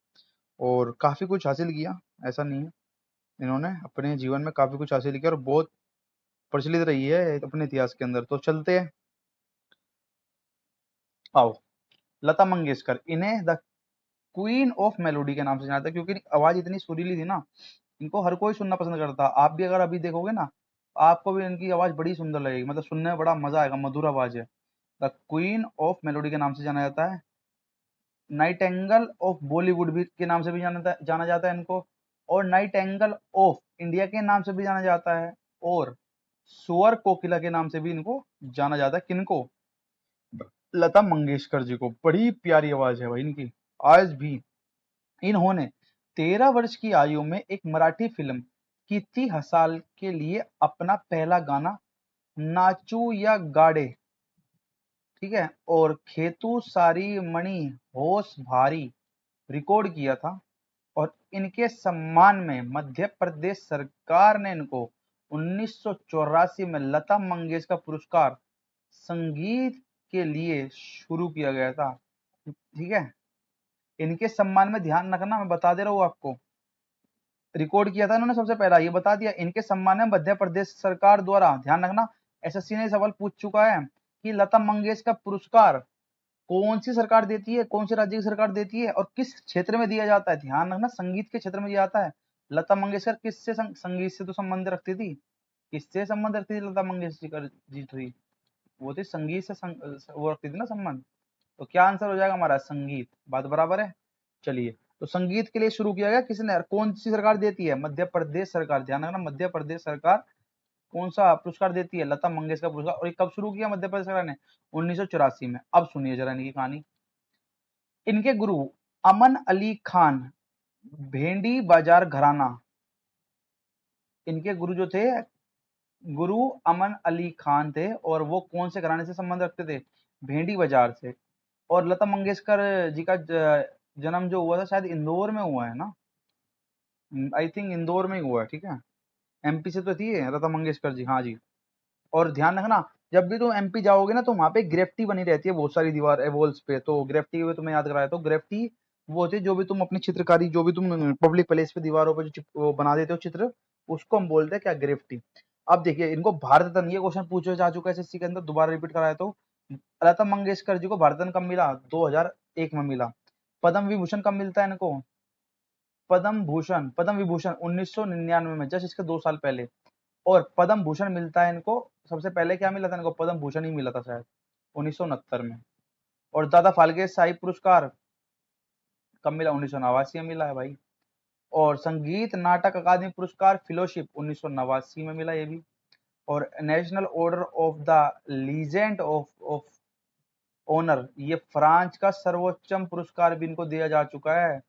S1: और काफी कुछ हासिल किया, ऐसा नहीं है, इन्होंने अपने जीवन में काफी कुछ हासिल किया और बहुत प्रचलित रही है अपने इतिहास के अंदर। तो चलते हैं, आओ। लता मंगेशकर, इन्हें द क्वीन ऑफ मेलोडी के नाम से जाना था, क्योंकि इनकी आवाज इतनी सुरीली थी ना, इनको हर कोई सुनना पसंद करता। आप भी अगर अभी देखोगे ना, आपको भी इनकी आवाज बड़ी सुंदर लगेगी, मतलब सुनने में बड़ा मजा आएगा, मधुर आवाज है। द क्वीन ऑफ मेलोडी के नाम से जाना जाता है। नाइटेंगल ऑफ बॉलीवुड भी के नाम से भी जाना जाता है इनको, और नाइटेंगल ऑफ इंडिया के नाम से भी जाना जाता है, और सुअर कोकिला के नाम से भी इनको जाना जाता है। किनको? लता मंगेशकर जी को। बड़ी प्यारी आवाज है भाई इनकी, आज भी। इन्होंने 13 वर्ष की आयु में एक मराठी फिल्म किती हसाल के लिए अपना पहला गाना नाचू या गाड़े, ठीक है, और खेतू सारी मणि होश भारी रिकॉर्ड किया था। और इनके सम्मान में मध्य प्रदेश सरकार ने इनको 1984 में लता मंगेशकर पुरस्कार संगीत के लिए शुरू किया गया था, ठीक है? इनके सम्मान में, ध्यान रखना, मैं बता दे रहा हूँ आपको, रिकॉर्ड किया था इन्होंने सबसे पहला, ये बता दिया। इनके सम्मान में मध्य प्रदेश सरकार द्वारा, ध्यान रखना, एसएससी ने सवाल पूछ चुका है कि लता मंगेशकर पुरस्कार कौन सी सरकार देती है, कौन से राज्य की सरकार देती है, और किस क्षेत्र में दिया जाता है। ध्यान रखना, संगीत के क्षेत्र में दिया जाता है। लता मंगेशकर किससे संगीत से तो संबंध रखती थी, किससे संबंध रखती थी लता मंगेशकर जी? थी वो, थी संगीत से वो रखती थी ना संबंध। तो क्या आंसर हो जाएगा हमारा? संगीत। बात बराबर है। चलिए, तो संगीत के लिए शुरू किया गया, किसने, कौन सी सरकार देती है? मध्य प्रदेश सरकार। ध्यान रखना, मध्य प्रदेश सरकार कौन सा पुरस्कार देती है? लता मंगेशकर पुरस्कार। और ये कब शुरू किया मध्य प्रदेश सरकार ने? 1984 में। अब सुनिए जरा इनकी कहानी। इनके गुरु अमन अली खान, भेंडी बाजार घराना, इनके गुरु जो थे, गुरु अमन अली खान थे, और वो कौन से घराने से संबंध रखते थे? भेंडी बाजार से। और लता मंगेशकर जी का जन्म जो हुआ था, शायद इंदौर में हुआ है ना, आई थिंक इंदौर में ही हुआ है, ठीक है? एमपी से तो थी ये लता मंगेशकर जी, हाँ जी। और ध्यान रखना, जब भी तुम एमपी जाओगे ना, तो वहां पे ग्रेफिटी बनी रहती है बहुत सारी दीवार वॉल्स पे, तो ग्रेफिटी में तुम्हें याद कराया, तो ग्रेफिटी वो होती है जो भी तुम अपनी चित्रकारी, जो भी तुम पब्लिक प्लेस पे दीवारों पे जो वो बना देते हो चित्र, उसको हम बोलते हैं क्या? ग्रेफिटी। अब देखिए, इनको भारत रत्न, ये क्वेश्चन पूछा जा चुका है एसएससी के अंदर, दोबारा रिपीट कराया, तो लता मंगेशकर जी को भारत रत्न कब मिला? 2001 में मिला। पद्म विभूषण कब मिलता है इनको? पद्म विभूषण 1999 में, जस्ट इसके 2 साल पहले। और पद्म भूषण मिलता है इनको, सबसे पहले क्या मिला था इनको? पद्म भूषण ही मिला था शायद 1969 में। और दादा फाल्के साहित्य पुरस्कार कब मिला? 1989 में मिला है भाई। और संगीत नाटक अकादमी पुरस्कार फेलोशिप 1989 में मिला ये भी। और national order of the legion of honour, ये फ्रांस का सर्वोच्चम पुरस्कार भी इनको दिया जा चुका है।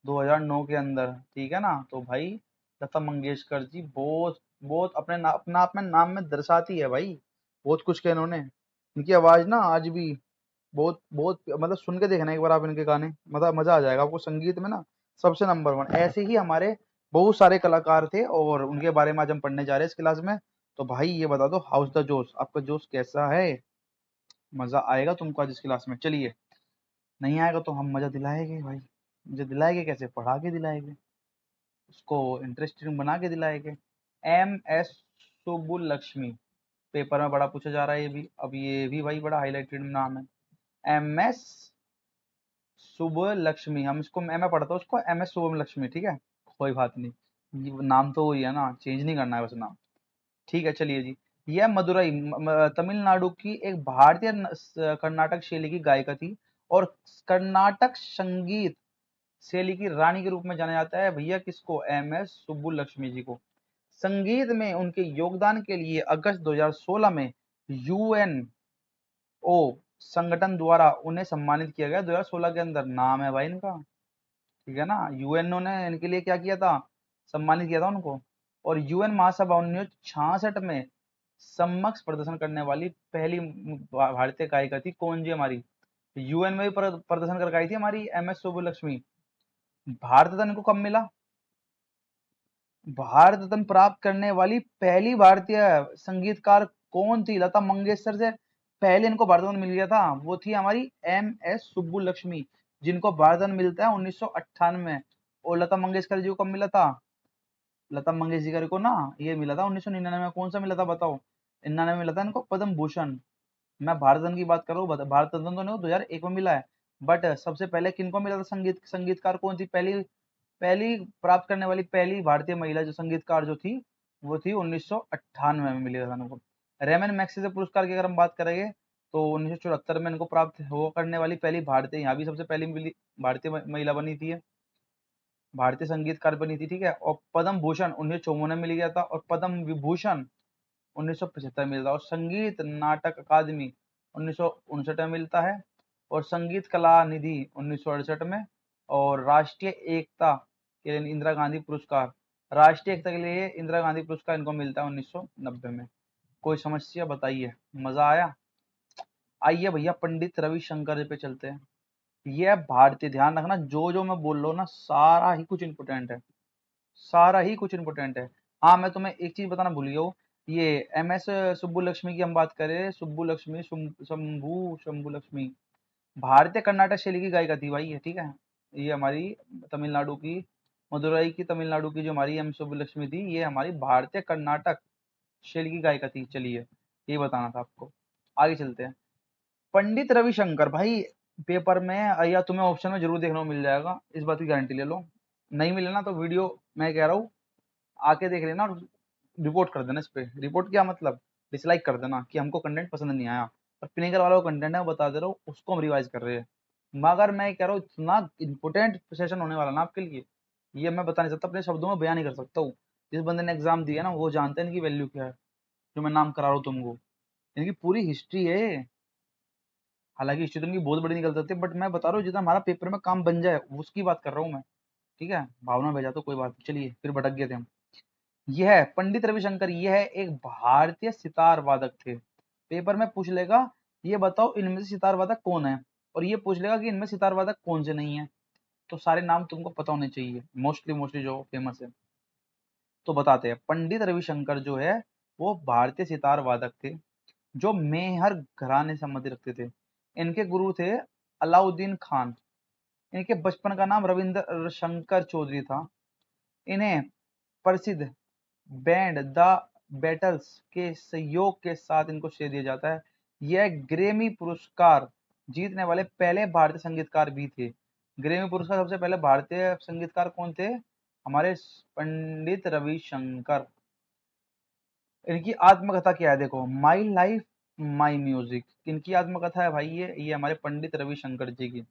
S1: 2009 के अंदर, ठीक है ना। तो भाई लता मंगेशकर जी बहुत बहुत अपने आप में नाम में दर्शाती है भाई, बहुत कुछ किया इन्होंने। इनकी आवाज ना आज भी बहुत बहुत मतलब सुन के देखना एक बार आप इनके गाने, मतलब मजा आ जाएगा आपको। संगीत में ना सबसे नंबर वन। ऐसे ही हमारे बहुत सारे कलाकार थे और उनके बारे में आज हम पढ़ने जा रहे हैं इस क्लास में। तो भाई ये बता दो, हाउस द जोश, आपका जोश कैसा है? मजा आएगा तुमको आज इस क्लास में? चलिए, नहीं आएगा तो हम मजा दिलाएंगे भाई। मुझे दिलाएंगे कैसे? पढ़ा के दिलाएंगे, उसको इंटरेस्टिंग बना के दिलाएंगे। एम एस सुब्बुलक्ष्मी, पेपर में बड़ा पूछा जा रहा है ये भी। अब ये भी भाई बड़ा हाईलाइटेड नाम है, एम एस शुभ लक्ष्मी। हम इसको मैं पढ़ता हूँ उसको एम एस शुभम लक्ष्मी, ठीक है। कोई बात नहीं, ये नाम तो वही है ना, चेंज नहीं करना है बस नाम। ठीक है चलिए जी। यह मदुरई तमिलनाडु की एक भारतीय कर्नाटक शैली की गायिका थी और कर्नाटक संगीत शैली की रानी के रूप में जाना जाता है भैया किसको? एम एस सुब्बुलक्ष्मी जी को। संगीत में उनके योगदान के लिए अगस्त 2016 में यूएनओ संगठन द्वारा उन्हें सम्मानित किया गया। 2016 के अंदर, नाम है भाई इनका, ठीक है ना। यूएनओ ने इनके लिए क्या किया था? सम्मानित किया था उनको। और यूएन महासभा 1966 में समक्ष प्रदर्शन करने वाली पहली भारतीय गायिका थी। कौन जी? हमारी यूएन में भी प्रदर्शन करके आई थी हमारी एम एस सुब्बुलक्ष्मी। भारत रत्न इनको कब मिला? भारत रत्न प्राप्त करने वाली पहली भारतीय संगीतकार कौन थी? लता मंगेशकर से पहले इनको भारत रत्न मिल गया था, वो थी हमारी एम एस सुब्बुलक्ष्मी, जिनको भारत रत्न मिलता है 1998 में। और लता मंगेशकर जी को कब मिला था? लता मंगेशकर को ना ये मिला था 1999 में। कौन सा मिला था बताओ? 99 में मिला था इनको पद्म भूषण। मैं भारत रत्न की बात कर रहा हूँ, भारत रत्न तो इनको 2001 में मिला है। बट सबसे पहले किनको मिला था? संगीतकार कौन थी? पहली पहली प्राप्त करने वाली पहली भारतीय महिला जो संगीतकार जो थी, वो थी 1998 में मिली था इनको। रेमन मैग्सेसे पुरस्कार की अगर हम बात करेंगे तो 1974 में इनको प्राप्त हो करने वाली पहली भारतीय, यहाँ भी सबसे पहली मिली भारतीय महिला बनी थी, भारतीय संगीतकार बनी थी, ठीक है। और पद्म भूषण 1954 में मिल गया था और पद्म विभूषण 1975 में मिला था। और संगीत नाटक अकादमी 1959 में मिलता है। और संगीत कला निधि 1968 में। और राष्ट्रीय एकता के लिए इंदिरा गांधी पुरस्कार, राष्ट्रीय एकता के लिए इंदिरा गांधी पुरस्कार इनको मिलता है 1990 में। कोई समस्या बताइए? मजा आया? आइए भैया पंडित रविशंकर जी पे चलते हैं। यह भारतीय, ध्यान रखना जो जो मैं बोल रहा हूँ ना सारा ही कुछ इंपोर्टेंट है, सारा ही कुछ इंपोर्टेंट है। हाँ मैं तुम्हें एक चीज बताना भूल गया हूँ। ये एम एस सुब्बुलक्ष्मी की हम बात करें, सुब्बुलक्ष्मी शंभू लक्ष्मी भारतीय कर्नाटक शैली की गायिका थी भाई ये, ठीक है। ये हमारी तमिलनाडु की, मदुरई की तमिलनाडु की जो हमारी एम सुब्बुलक्ष्मी थी, ये हमारी भारतीय कर्नाटक शैली की गायिका थी। चलिए ये बताना था आपको। आगे चलते हैं। पंडित रविशंकर भाई, पेपर में या तुम्हें ऑप्शन में जरूर देखने को मिल जाएगा, इस बात की गारंटी ले लो। नहीं मिले ना तो वीडियो, मैं कह रहा हूँ आके देख लेना और रिपोर्ट कर देना इस पे। रिपोर्ट क्या मतलब? डिसलाइक कर देना कि हमको कंटेंट पसंद नहीं आया। और पिनेकर वाला कंटेंट है वो बता दे रहा हूँ, उसको हम रिवाइज कर रहे हैं। मगर मैं कह रहा हूँ इतना इंपॉर्टेंट सेशन होने वाला ना आपके लिए, ये मैं बता नहीं सकता, अपने शब्दों में बयान नहीं कर सकता हूँ। जिस बंदे ने एग्जाम दिया ना वो जानते हैं इनकी वैल्यू क्या है, जो मैं नाम करा रहा हूँ तुमको। इनकी पूरी हिस्ट्री है। हालांकि हिस्ट्री तो इनकी बहुत बड़ी निकल सकती है, बट मैं बता रहा हूँ जितना हमारा पेपर में काम बन जाए उसकी बात कर रहा हूँ मैं, ठीक है। भावना भेजा तो कोई बात नहीं। चलिए फिर भटक गए थे हम। यह पंडित रविशंकर, यह एक भारतीय सितार वादक थे। पेपर में पूछ लेगा ये बताओ इनमें से सितार वादक कौन है, और ये पूछ लेगा कि इनमें सितार वादक कौन से नहीं है। तो सारे नाम तुमको पता होने चाहिए, मोस्टली मोस्टली जो फेमस है। तो बताते हैं, पंडित रविशंकर जो है वो भारतीय सितार वादक थे जो मेहर घराने से संबंधित रखते थे। इनके गुरु थे अलाउद्दीन खान। इनके बचपन का नाम रविंद्र शंकर चौधरी था। इन्हें प्रसिद्ध बैंड द बेटल्स के सहयोग के साथ इनको श्रेय दिया जाता है। यह ग्रेमी पुरस्कार जीतने वाले पहले भारतीय संगीतकार भी थे। ग्रेमी पुरस्कार सबसे पहले भारतीय संगीतकार कौन थे? हमारे पंडित रविशंकर। इनकी आत्मकथा क्या है देखो, माई लाइफ माई म्यूजिक। इनकी आत्मकथा है भाई ये हमारे पंडित रविशंकर जी की।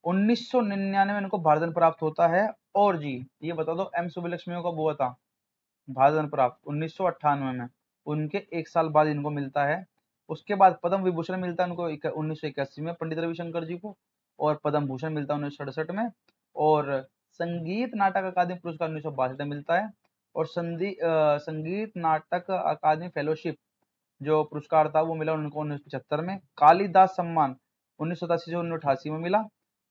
S1: 1999 में इनको भारत रत्न प्राप्त होता है। और जी ये बता दो एम सुब्बुलक्ष्मी को कब हुआ था भारत रत्न प्राप्त? 1998 में। उनके एक साल बाद इनको मिलता है। उसके बाद पद्म विभूषण मिलता है उनको 1981 में पंडित रविशंकर जी को। और पद्म भूषण मिलता है 1967 में। और संगीत नाटक अकादमी पुरस्कार 1962 में मिलता है। और संगीत नाटक अकादमी फेलोशिप जो पुरस्कार था वो मिला उनको 1975 में। कालिदास सम्मान 1987 से 1988 में मिला।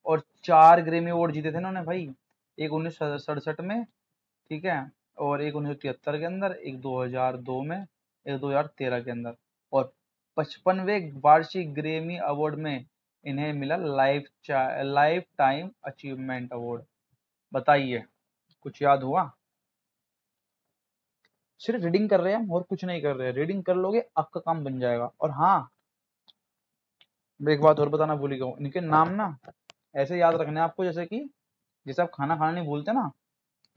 S1: और 4 ग्रेमी अवार्ड जीते थे इन्होंने भाई, एक 1967 में, ठीक है, और एक 1973 के अंदर, एक 2002 में, एक 2013 के अंदर। और 55वें वार्षिक ग्रेमी अवार्ड में इन्हें मिला लाइफ टाइम अचीवमेंट अवार्ड। बताइए, कुछ याद हुआ? सिर्फ रीडिंग कर रहे हैं हम और कुछ नहीं कर रहे हैं। रीडिंग कर लोगे आपका काम बन जाएगा। और हाँ, मैं एक बात और बताना भूल गया हूँ, इनके नाम ना ऐसे याद रखने हैं आपको, जैसे आप खाना खाना नहीं भूलते ना,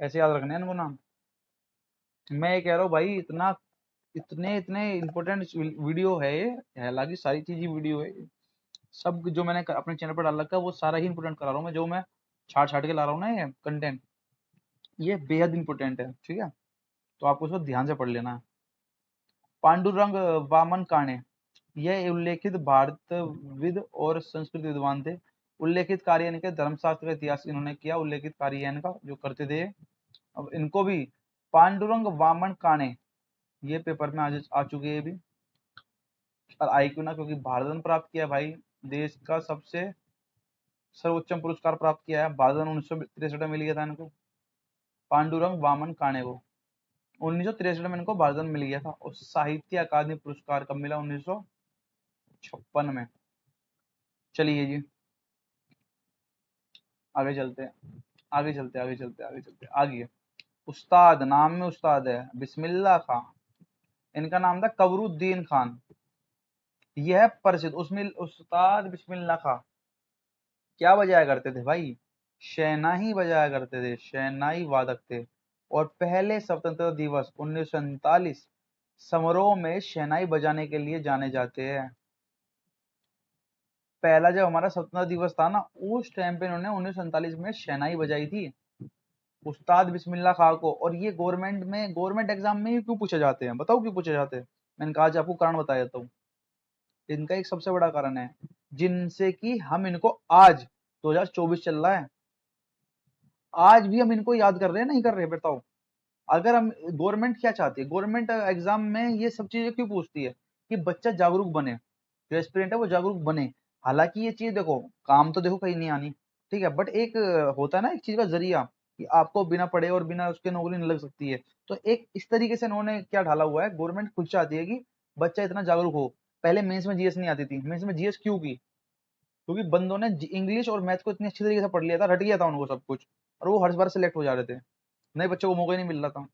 S1: ऐसे याद रखने हैं इनको नाम। मैं ये कह रहा हूँ भाई, इतने इतने इंपॉर्टेंट वीडियो है ये, हालांकि सारी चीज ही वीडियो है। सब जो मैंने अपने चैनल पर डाल रखा है वो सारा ही इंपॉर्टेंट करा रहा हूँ मैं, जो मैं छाट छाट के ला रहा हूँ ना ये कंटेंट, ये बेहद इंपॉर्टेंट है, ठीक है। तो आपको इसको ध्यान से पढ़ लेना है। पांडुरंग वामन काणे, यह उल्लेखित भारतविद और संस्कृत विद्वान थे। उल्लेखित कार्य इनके धर्मशास्त्र का इतिहास इन्होंने किया। उल्लेखित कार्य इनका जो करते थे। अब इनको भी पांडुरंग वामन काणे, ये पेपर में आज आ चुके हैं भी। और आई क्यों ना, क्योंकि भारत रत्न प्राप्त किया भाई, देश का सबसे सर्वोच्च पुरस्कार प्राप्त किया है। भारत रत्न 1963 में मिल गया था इनको, पांडुरंग वामन काणे को। 1963 में इनको भारत रत्न मिल गया था। और साहित्य अकादमी पुरस्कार कब मिला? 1956 में। चलिए जी, आगे चलते हैं, आगे चलते आगे चलते आगे चलते आगे। उस्ताद, नाम में उस्ताद है, बिस्मिल्लाह खां। इनका नाम था कबरुद्दीन खान। यह प्रसिद्ध उसमें उस्ताद बिस्मिल्लाह खां क्या बजाया करते थे भाई? शहनाई बजाया करते थे, शहनाई वादक थे। और पहले स्वतंत्रता दिवस 1947 समारोह में शहनाई बजाने के लिए जाने जाते हैं। पहला जब हमारा स्वतंत्रता दिवस था ना, उस टाइम पे इन्होंने 1947 में शहनाई बजाई थी, उस्ताद बिस्मिल्लाह खां को। और ये गवर्नमेंट एग्जाम में ही क्यों पूछे जाते हैं? बताओ क्यों पूछे जाते हैं? मैंने कहा आज आपको कारण बता देता हूँ। इनका एक सबसे बड़ा कारण है, जिनसे कि हम इनको आज 2024 चल रहा है, आज भी हम इनको याद कर रहे हैं, नहीं कर रहे? बताओ। अगर हम, गवर्नमेंट क्या चाहती है? गवर्नमेंट एग्जाम में ये सब चीजें क्यों पूछती है? कि बच्चा जागरूक बने, जो एस्पिरेंट है वो जागरूक बने। हालांकि ये चीज देखो, काम तो देखो कहीं नहीं आनी, ठीक है, बट एक होता है ना एक चीज का जरिया, कि आपको बिना पढ़े और बिना उसके नौकरी नहीं लग सकती है। तो एक इस तरीके से इन्होंने क्या ढाला हुआ है, गवर्नमेंट खुद चाहती है कि बच्चा इतना जागरूक हो। पहले मेंस में जीएस नहीं आती थी, मेंस में जीएस क्यों की? क्योंकि बंदों ने इंग्लिश और मैथ को इतनी अच्छी तरीके से पढ़ लिया था, रट गया था उनको सब कुछ, और वो हर बार सेलेक्ट हो जा रहे थे। नए बच्चों को मौका ही नहीं मिल रहा था।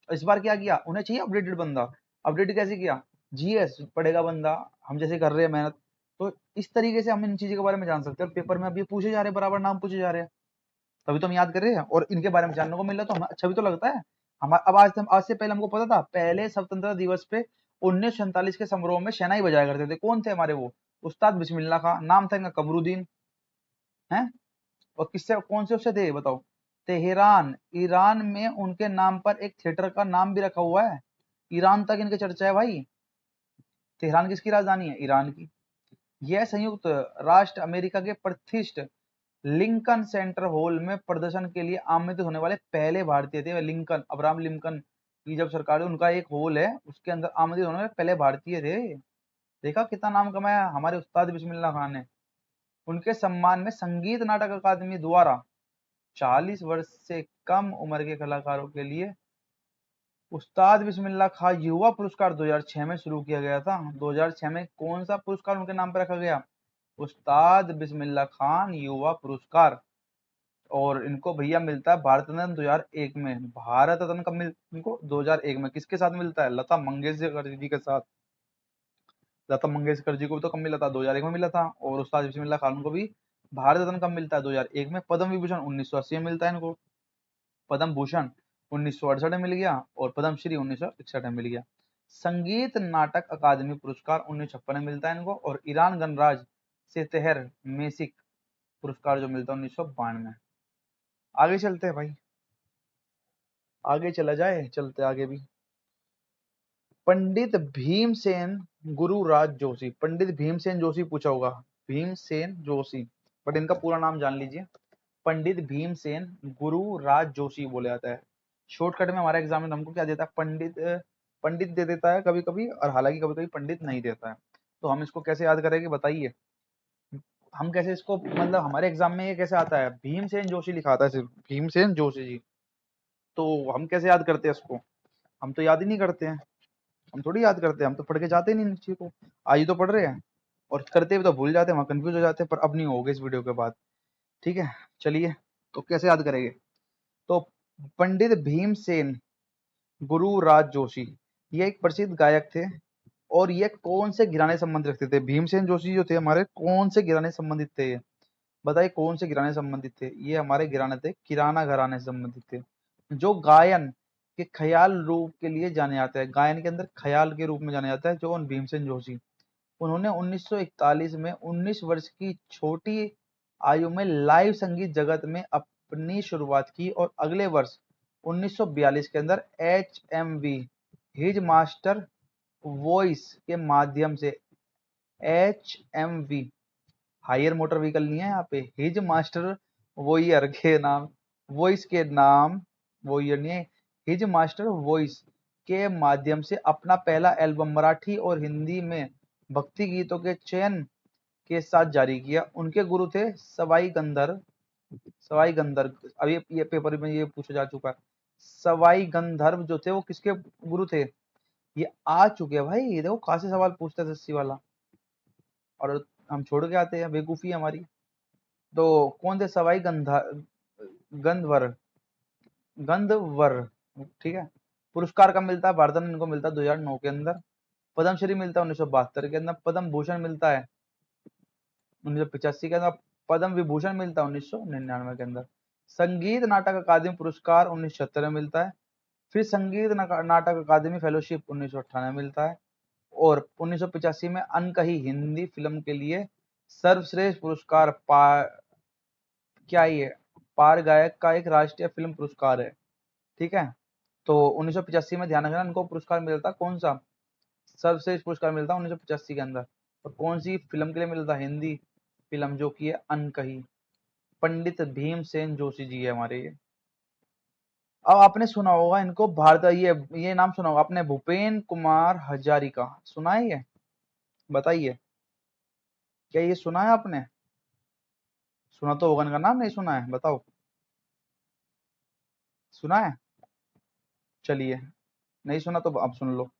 S1: इस बार क्या किया? उन्हें चाहिए अपडेटेड बंदा। अपडेट कैसे किया? जीएस पढ़ेगा बंदा, हम जैसे कर रहे हैं मेहनत। तो इस तरीके से हम इन चीजों के बारे में जान सकते हैं। और पेपर में अब ये पूछे जा रहे हैं, बराबर नाम पूछे जा रहे हैं, तभी तो हम याद कर रहे हैं और इनके बारे में जानने को मिल रहा है, तो हमें अच्छा भी तो लगता है। हम अब आज से पहले हमको पता था, पहले स्वतंत्रता दिवस पे 1947 के समारोह में शहनाई बजाया करते थे। कौन थे हमारे वो? उस्ताद बिस्मिल्लाह खां, नाम था इनका कमरुद्दीन है। और किससे, कौन से उससे थे बताओ? तेहरान, ईरान में उनके नाम पर एक थिएटर का नाम भी रखा हुआ है। ईरान तक इनके चर्चा है भाई। तेहरान किसकी राजधानी है? ईरान की। यह संयुक्त राष्ट्र अमेरिका के प्रतिष्ठित लिंकन सेंटर हॉल में प्रदर्शन के लिए आमंत्रित होने वाले पहले भारतीय थे। लिंकन, अब्राहम लिंकन की जब सरकार है, उनका एक हॉल है, उसके अंदर आमंत्रित होने वाले पहले भारतीय थे। देखा कितना नाम कमाया हमारे उस्ताद बिस्मिल्लाह खान ने। उनके सम्मान में संगीत नाटक अकादमी द्वारा 40 वर्ष से कम उम्र के कलाकारों के लिए उस्ताद बिस्मिल्लाह खां युवा पुरस्कार 2006 में शुरू किया गया था। 2006 में कौन सा पुरस्कार उनके नाम पर रखा गया? उस्ताद बिस्मिल्लाह खान युवा पुरस्कार। और इनको भैया मिलता है भारत रत्न 2001 में। भारत रत्न कब मिल इनको? 2001 में। किसके साथ मिलता है? लता मंगेशकर जी के साथ। लता मंगेशकर जी को भी तो कब मिला था? 2001 में मिला था। और उस्ताद बिस्मिल्लाह खान को भी भारत रत्न कब मिलता है? 2001 में। पद्म विभूषण 1980 में मिलता है इनको। पद्म भूषण 1968 में मिल गया और पद्म श्री 1961 में मिल गया। संगीत नाटक अकादमी पुरस्कार 1956 में मिलता है इनको। और ईरान गणराज से तेहर मेसिक पुरस्कार जो मिलता है 1992 में। आगे चलते हैं भाई, आगे चला जाए, चलते आगे भी। पंडित भीमसेन गुरुराज जोशी, पंडित भीमसेन जोशी पूछा होगा, भीमसेन जोशी, बट इनका पूरा नाम जान लीजिए। पंडित भीमसेन गुरु राज जोशी बोला जाता है। शॉर्टकट में हमारा एग्जाम में हमको क्या देता है, पंडित पंडित दे देता है कभी कभी, और हालांकि कभी कभी पंडित नहीं देता है। तो हम इसको कैसे याद करेंगे बताइए, हम कैसे इसको, मतलब हमारे एग्जाम में ये कैसे आता है, भीमसेन जोशी लिखा आता है सिर्फ, भीमसेन जोशी जी। तो हम कैसे याद करते हैं इसको, हम तो याद ही नहीं करते हैं, हम थोड़ी याद करते हैं, हम तो पढ़ के जाते ही नहीं नीचे को। आज ही तो पढ़ रहे हैं, और करते हुए तो भूल जाते हैं, वहाँ कंफ्यूज हो जाते हैं, पर अब नहीं होगा इस वीडियो के बाद। ठीक है, चलिए, तो कैसे याद करेंगे, तो पंडित भीमसेन गुरु राज जोशी, ये एक प्रसिद्ध गायक थे, और ये कौन से घराने से संबंध रखते थे, भीमसेन जोशी जो थे हमारे, कौन से घराने से संबंधित थे ये, बताइए कौन से घराने से संबंधित थे, ये हमारे घराने थे, किराना घराने से संबंधित थे, जो गायन के ख्याल रूप के लिए जाने जाते हैं, गायन के अंदर ख्याल के रूप में जाने जाता है जो भीमसेन जोशी। उन्होंने 1941 में 19 वर्ष की छोटी आयु में लाइव संगीत जगत में अपनी शुरुआत की, और अगले वर्ष 1942 के अंदर HMV हिज मास्टर वॉइस के माध्यम से, HMV हायर मोटर व्हीकल नहीं है यहाँ पे, हिज मास्टर वोयर के नाम, वॉइस के नाम, वोयर नहीं है, हिज मास्टर वॉइस के माध्यम से अपना पहला एल्बम मराठी और हिंदी में भक्ति गीतों के चयन के साथ जारी किया। उनके गुरु थे सवाई गंधर्व, सवाई गंधर्व, अब ये पेपर में ये पूछा जा चुका है, सवाई गंधर्व जो थे वो किसके गुरु थे, ये आ चुके हैं भाई, ये देखो काफी सवाल पूछते हैं 80 वाला, और हम छोड़ के आते हैं, बेवकूफी है हमारी। तो कौन थे सवाई गंधर्व, गंधर्व, ठीक है। पुरस्कार कब मिलता है, भारत रत्न इनको मिलता है 2009 के अंदर, पद्मश्री मिलता है 1972 के अंदर, पद्म भूषण मिलता है 1985 के अंदर, पद्म विभूषण मिलता है 1999 के अंदर, संगीत नाटक अकादमी पुरस्कार 1976 में मिलता है, फिर संगीत नाटक अकादमी फेलोशिप 1998 में मिलता है, और 1985 में अनकही हिंदी फिल्म के लिए सर्वश्रेष्ठ पुरस्कार क्या ये पार गायक का एक राष्ट्रीय फिल्म पुरस्कार है, ठीक है। तो 1985 में ध्यान रखना, इनको पुरस्कार मिलता कौन सा, सर्वश्रेष्ठ पुरस्कार मिलता 1985 के अंदर, और कौन सी फिल्म के लिए मिलता, हिंदी फिल्म जो की है अनकही, पंडित भीमसेन जोशी जी है हमारे ये। अब आपने सुना होगा इनको, भारत ये नाम सुना होगा आपने, भूपेन कुमार हजारिका, सुना है ये, बताइए क्या ये सुना है आपने, सुना तो होगा, इनका नाम नहीं सुना है, बताओ, सुना है, चलिए, नहीं सुना तो अब सुन लो,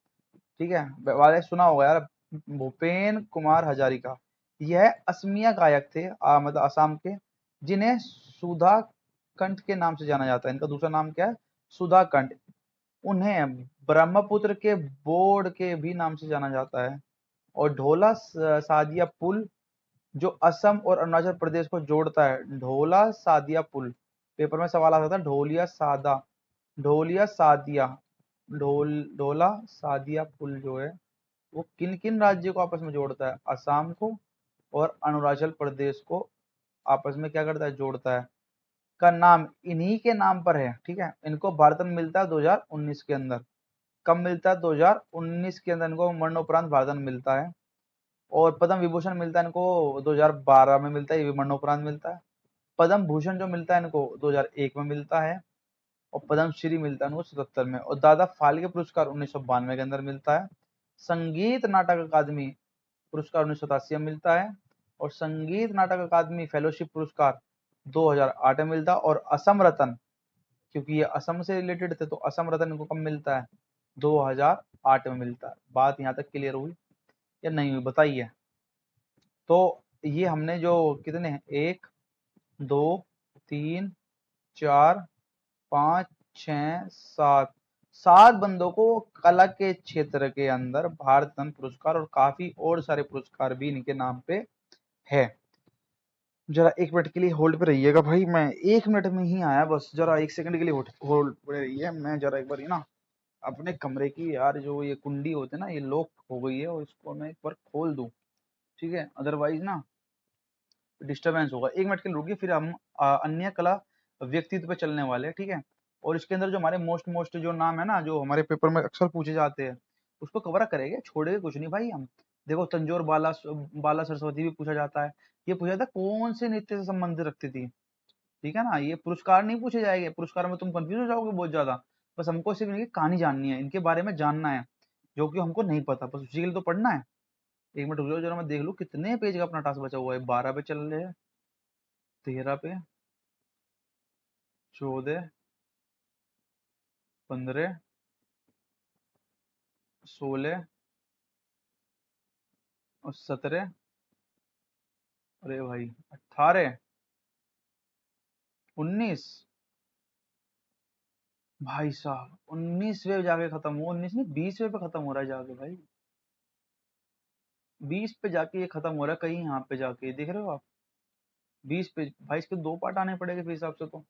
S1: ठीक है, वाले सुना होगा यार, भूपेन कुमार हजारिका, यह असमिया गायक थे, मतलब असम के, जिन्हें सुधा कंठ के नाम से जाना जाता है, इनका दूसरा नाम क्या है, सुधा कंठ, उन्हें ब्रह्मपुत्र के बोर्ड के भी नाम से जाना जाता है, और ढोला सादिया पुल जो असम और अरुणाचल प्रदेश को जोड़ता है, ढोला सादिया पुल, पेपर में सवाल आता था, ढोलिया सादिया, ढोला सादिया पुल जो है वो किन किन राज्यों को आपस में जोड़ता है, असम को और अरुणाचल प्रदेश को आपस में क्या करता है, जोड़ता है, का नाम इन्हीं के नाम पर है, ठीक है। इनको भारत रत्न मिलता है 2019 के अंदर, कब मिलता है, 2019 के अंदर इनको मरणोपरांत भारत रत्न मिलता है, और पद्म विभूषण मिलता है इनको 2012 में मिलता है, ये भी मरणोपरांत मिलता है, पद्म भूषण जो मिलता है इनको 2001 में मिलता है, और पद्मश्री मिलता है इनको 77 में, और दादा फाल्के पुरस्कार 1992 के अंदर मिलता है, संगीत नाटक अकादमी पुरस्कार 1987 में मिलता है, और संगीत नाटक अकादमी फेलोशिप पुरस्कार 2008 में मिलता है, और असम रत्न, क्योंकि ये असम से रिलेटेड थे तो असम रत्न इनको कब मिलता है, 2008 में मिलता है। बात यहाँ तक क्लियर हुई या नहीं हुई बताइए। तो ये हमने जो कितने हैं, 1 2 3 4 5 6 7 7 बंदों को कला के क्षेत्र के अंदर भारत रत्न पुरस्कार, और काफी और सारे पुरस्कार भी इनके नाम पे है। जरा 1 मिनट के लिए होल्ड पे रहिएगा भाई, मैं 1 मिनट में ही आया बस, जरा 1 सेकंड के लिए होल्ड पे रहिए, मैं जरा एक बार ना अपने कमरे की यार जो ये कुंडी होते हैं ना, ये लॉक हो गई है, और इसको मैं एक बार खोल दूं, ठीक है, अदरवाइज ना डिस्टरबेंस होगा। 1 मिनट के लिए रुकिए, फिर हम अन्य कला व्यक्तित्व पे चलने वाले हैं, ठीक है। और इसके अंदर जो हमारे मोस्ट मोस्ट जो नाम है ना, जो हमारे पेपर में अक्सर पूछे जाते हैं, उसको कवर करेंगे, छोड़ेंगे कुछ नहीं भाई हम। देखो तंजौर बाला बाला सरस्वती भी पूछा जाता है, ये पूछा जाता है कौन से नृत्य से संबंध रखती थी, ठीक है ना। ये पुरस्कार नहीं पूछे जाएंगे, पुरस्कार में तुम कंफ्यूज हो जाओगे बहुत ज्यादा। बस हमको सिर्फ इनकी कहानी जाननी है, इनके बारे में जानना है, जो कि हमको नहीं पता, बस उसी के लिए तो पढ़ना है। एक मिनट रुक जाओ जरा, मैं देख लूँ कितने पेज का अपना टास्क बचा हुआ है। 12 पे चल रहे हैं, 13 पे, 14, 15, 16 और 17। अरे भाई 18, 19। भाई साहब 19वें जाके खत्म हुआ, 19 नहीं 20वें पे खत्म हो रहा है जाके भाई। 20 पे जाके ये खत्म हो रहा है कहीं यहाँ पे जाके, देख रहे हो आप। 20 पेज भाई, इसके 2 पार्ट आने पड़ेंगे फिर हिसाब से तो।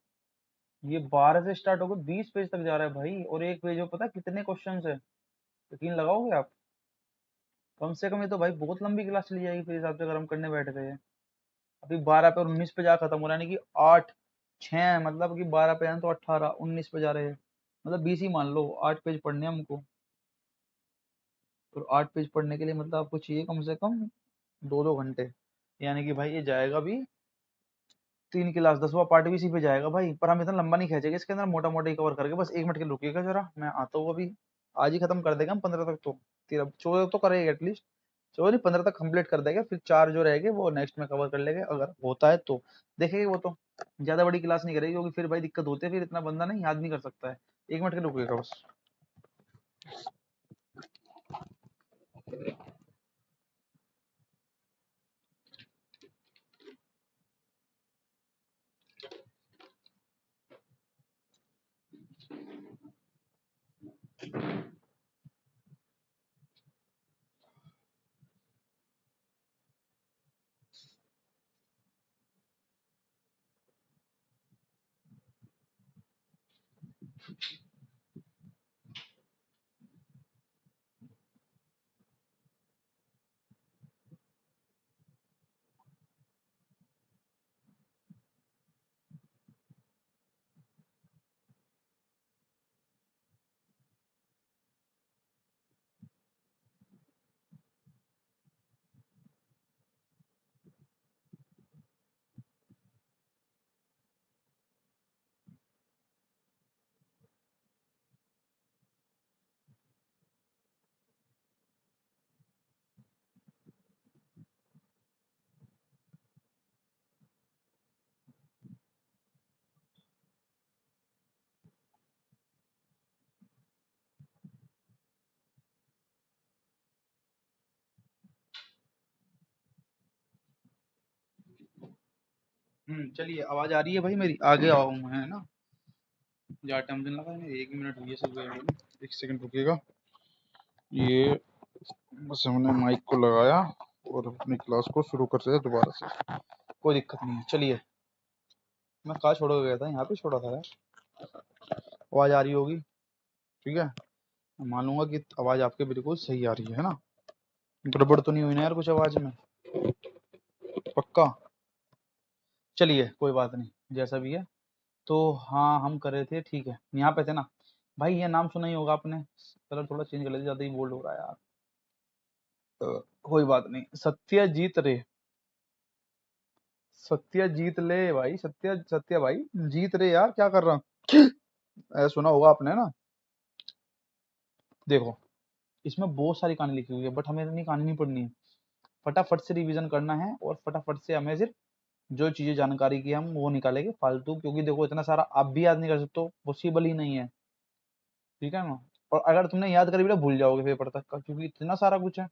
S1: ये 12 से स्टार्ट होकर 20 पेज तक जा रहा है भाई, और एक पेज में पता है कितने क्वेश्चन है, यकीन लगाओगे आप। कम से कम ये तो भाई बहुत लंबी क्लास चली जाएगी फिर हिसाब से, अगर हम करने बैठ गए हैं। अभी 12 पे और 19 पे जा खत्म हो रहा है, यानी कि 8, 6, मतलब कि 12 पे जाए तो 18, 19 पे जा रहे हैं, मतलब 20 ही मान लो। 8 पेज पढ़ने हैं हमको, और 8 पेज पढ़ने के लिए मतलब आपको चाहिए कम से कम 2-2 घंटे। यानी कि भाई ये जाएगा भी 3 क्लास, 10वां पार्ट भी इसी पे जाएगा भाई। पर हम इतना लंबा नहीं खींचेंगे इसके अंदर, मोटा मोटा ही कवर करके। बस 1 मिनट के लिए रुकिएगा जरा, मैं आता हूँ अभी। आज ही खत्म कर देगा हम 15 तक तो, 13, 14 तो करेगा एटलीस्ट। 14 नहीं 15 तक कंप्लीट कर देगा, फिर 4 जो रहेंगे वो नेक्स्ट में कवर कर लेंगे अगर होता है तो। देखेंगे वो तो, ज्यादा बड़ी क्लास नहीं करेगी क्योंकि फिर भाई दिक्कत होती है, फिर इतना बंदा नहीं याद नहीं कर सकता है। 1 मिनट के लिए रुकिएगा बस। चलिए आवाज आ रही है भाई मेरी, आगे आओ मैं, है ना। ज्यादा टाइम नहीं लगा है, 1 मिनट हुई है सब गए हुए। 1 सेकंड रुकिएगा। ये बस हमने माइक को लगाया और अपनी क्लास को शुरू कर दिया दोबारा से, कोई दिक्कत नहीं है। चलिए, मैं कहाँ छोड़ के गया था, यहाँ पे छोड़ा था यार। आवाज आ रही होगी, ठीक है। मैं मानूंगा कि आवाज आपके बिल्कुल सही आ रही है ना, गड़बड़ तो नहीं हुई ना यार कुछ आवाज में, पक्का। चलिए कोई बात नहीं, जैसा भी है। तो हाँ हम कर रहे थे, ठीक है, यहाँ पे थे ना। भाई ये नाम सुना ही होगा आपने, कलर थोड़ा चेंज कर लेते, ज्यादा ही बोल्ड हो रहा है यार। कोई बात नहीं, सत्यजीत रे। सत्य जीत ले भाई, सत्य सत्य भाई, जीत रे यार, क्या कर रहा हूँ। ऐसा सुना होगा आपने ना। देखो, इसमें बहुत सारी कहानी लिखी हुई है, बट हमें इतनी कहानी नहीं पढ़नी है। फटाफट से रिवीजन करना है, और फटाफट से हमें सिर्फ जो चीजें जानकारी की हम वो निकालेंगे फालतू, क्योंकि देखो इतना सारा आप भी याद नहीं कर सकते, पॉसिबल ही नहीं है, ठीक है ना। और अगर तुमने याद कर भी लिया, भूल जाओगे पेपर तक का, क्योंकि इतना सारा कुछ है।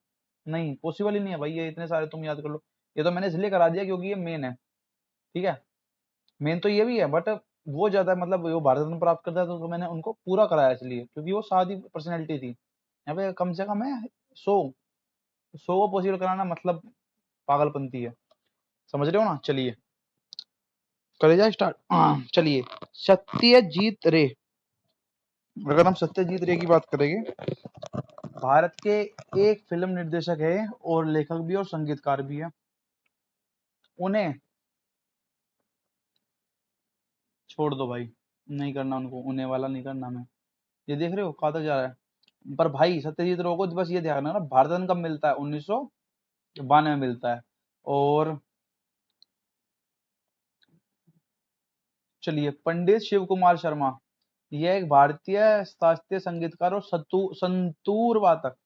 S1: नहीं, पॉसिबल ही नहीं है भाई, ये इतने सारे तुम याद कर लो। ये तो मैंने इसलिए करा दिया क्योंकि ये मेन है, ठीक है। मेन तो ये भी है, बट वो ज्यादा मतलब वो भारत रत्न प्राप्त करता है, तो मैंने उनको पूरा कराया इसलिए क्योंकि वो सादी पर्सनैलिटी थी। यहाँ पे कम से कम है 100 को पॉसिबल कराना, मतलब पागलपंती है, समझ रहे हो ना। चलिए करे जाए स्टार्ट। चलिए, सत्यजीत रे। अगर हम सत्यजीत रे की बात करेंगे, भारत के एक फिल्म निर्देशक है, और लेखक भी और संगीतकार भी है। उन्हें छोड़ दो भाई, नहीं करना उनको, उन्हें वाला नहीं करना मैं। ये देख रहे हो कहाँ तक जा रहा है। पर भाई सत्यजीत रे को तो बस ये ध्यान रखना, भारत रत्न कब मिलता है, 1992 में मिलता है। और चलिए, पंडित शिव कुमार शर्मा, यह एक भारतीय शास्त्रीय संगीतकार और संतूर वादक,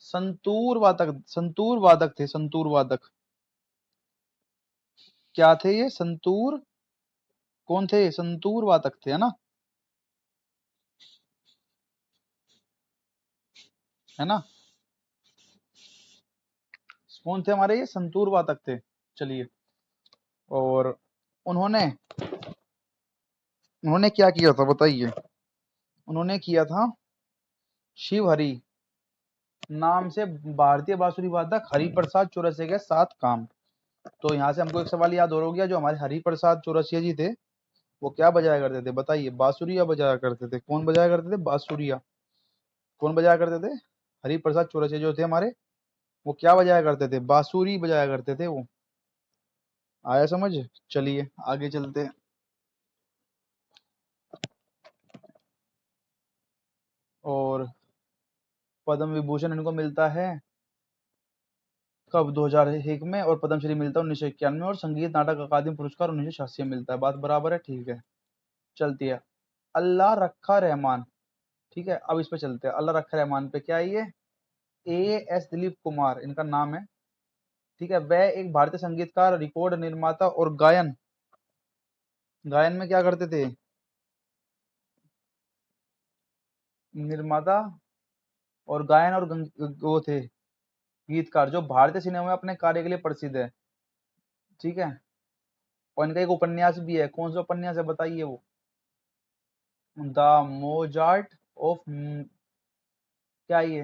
S1: संतूर वादक थे, संतूर वादक। क्या थे ये? संतूर, कौन थे? संतूर वादक थे, है ना? है ना? कौन थे हमारे? ये संतूर वादक थे। चलिए, और उन्होंने उन्होंने क्या किया था बताइए? उन्होंने किया था शिव हरि नाम से भारतीय बांसुरी वादक हरिप्रसाद चौरसिया के साथ काम। तो यहाँ से हमको एक सवाल याद और हो गया, जो हमारे हरिप्रसाद चौरसिया जी थे, वो क्या बजाया करते थे बताइए? बांसुरिया बजाया करते थे। कौन बजाया करते थे? बांसुरिया। कौन बजाया करते थे? हरिप्रसाद चौरसिया जो थे हमारे, वो क्या बजाया करते थे? बांसुरी बजाया करते थे वो। आया समझ? चलिए आगे चलते हैं। और पद्म विभूषण इनको मिलता है कब? 2001 में। और पद्मश्री मिलता है 1991 में। और संगीत नाटक अकादमी पुरस्कार 1986 में मिलता है। बात बराबर है? ठीक है, चलती है। अल्लाह रखा रहमान, ठीक है, अब इस पे चलते हैं। अल्लाह रखा रहमान पे क्या है ये? ए एस दिलीप कुमार इनका नाम है, ठीक है। वह एक भारतीय संगीतकार, रिकॉर्ड निर्माता और गायन, गायन में क्या करते थे? निर्माता और गायन और वो थे गीतकार, जो भारतीय सिनेमा में अपने कार्य के लिए प्रसिद्ध है, ठीक है। और इनका एक उपन्यास भी है। कौन सा उपन्यास है बताइए? वो द मोजार्ट ऑफ, क्या ये,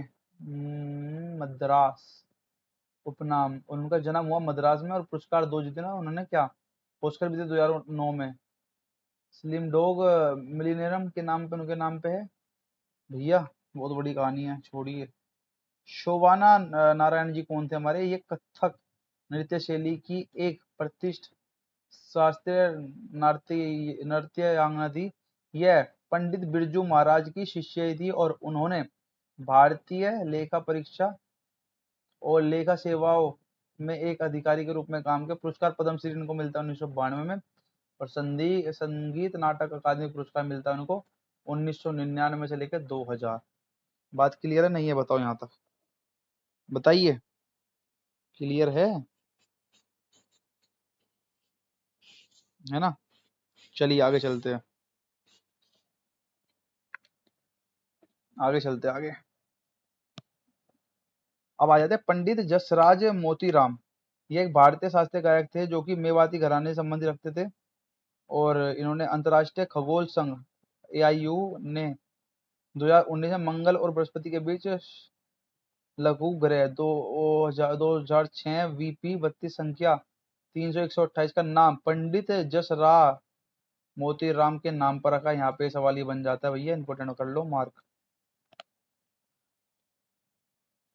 S1: मद्रास उपनाम। और उनका जन्म हुआ मद्रास में, और पुरस्कार दो जीते ना उन्होंने। क्या पुरस्कार भी थे 2009 में? स्लिम डॉग मिलीनियरम के नाम पे, उनके नाम पे है भैया। बहुत बड़ी कहानी है, छोड़िए। शोभाना नारायण जी कौन थे हमारे? ये कथक नृत्य शैली की एक प्रतिष्ठित शास्त्रीय नृत्यांगना थी। यह पंडित बिरजू महाराज की शिष्य थी, और उन्होंने भारतीय लेखा परीक्षा और लेखा सेवाओं में एक अधिकारी के रूप में काम किया। पुरस्कार पद्मश्री इनको मिलता है 1992 में। और संगीत नाटक अकादमी पुरस्कार मिलता है उनको 1999 से लेकर 2000। बात क्लियर है नहीं है? बताओ यहाँ तक, बताइए। क्लियर है ना? चलिए आगे चलते हैं, आगे चलते हैं आगे। अब आ जाते हैं पंडित जसराज मोतीराम। ये एक भारतीय शास्त्रीय गायक थे, जो कि मेवाती घराने से संबंध रखते थे। और इन्होंने अंतर्राष्ट्रीय खगोल संघ AIU ने 2019 में मंगल और बृहस्पति के बीच लघु ग्रह 2006 VP 32 संख्या 300-128 का नाम पंडित जसराज मोतीराम के नाम पर रखा। यहाँ पे सवाल ये बन जाता है भैया, इंपोर्टेंट कर लो मार्क।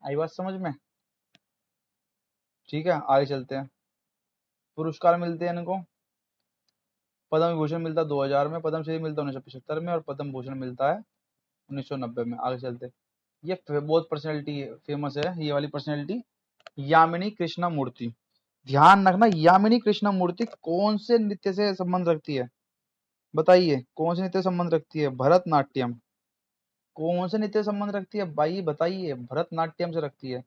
S1: आई बात समझ में? ठीक है, आगे चलते हैं। पुरस्कार मिलते हैं इनको। पद्म विभूषण मिलता है 2000 में, पद्मश्री मिलता है 1975 में, और पद्म भूषण मिलता है 1990 में। आगे चलते हैं। ये बहुत पर्सनैलिटी फेमस है, ये वाली पर्सनैलिटी, यामिनी कृष्णा मूर्ति। ध्यान रखना, यामिनी कृष्णा मूर्ति कौन से नृत्य से संबंध रखती है बताइए? कौन से नृत्य से संबंध रखती है? भरतनाट्यम। कौन से नृत्य से संबंध रखती है भाई बताइए? भरतनाट्यम से रखती है।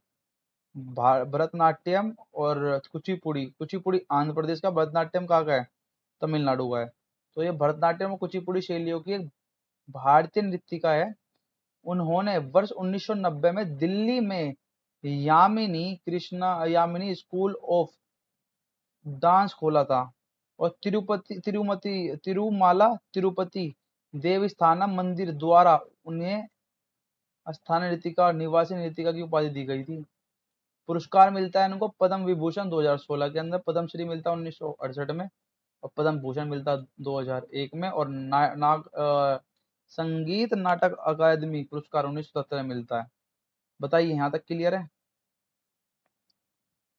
S1: भरतनाट्यम और कुचिपुड़ी। कुचिपुड़ी आंध्र प्रदेश का, भरतनाट्यम कहाँ का है? तमिलनाडु का है। तो ये भरतनाट्यम और कुचिपुड़ी शैलियों की एक भारतीय नृत्यिका है। उन्होंने वर्ष 1990 में दिल्ली में यामिनी स्कूल ऑफ डांस खोला था। और तिरुमाला तिरुपति देवस्थानम मंदिर द्वारा उन्हें स्थानीय नृत्यिका और निवासी नृत्यिका की उपाधि दी गई थी। पुरस्कार मिलता है इनको पद्म विभूषण 2016 के अंदर, पद्मश्री मिलता है 1968 में, और पद्म भूषण मिलता है 2001 में, और संगीत नाटक अकादमी पुरस्कार 1970 में मिलता है। बताइए यहाँ तक क्लियर है?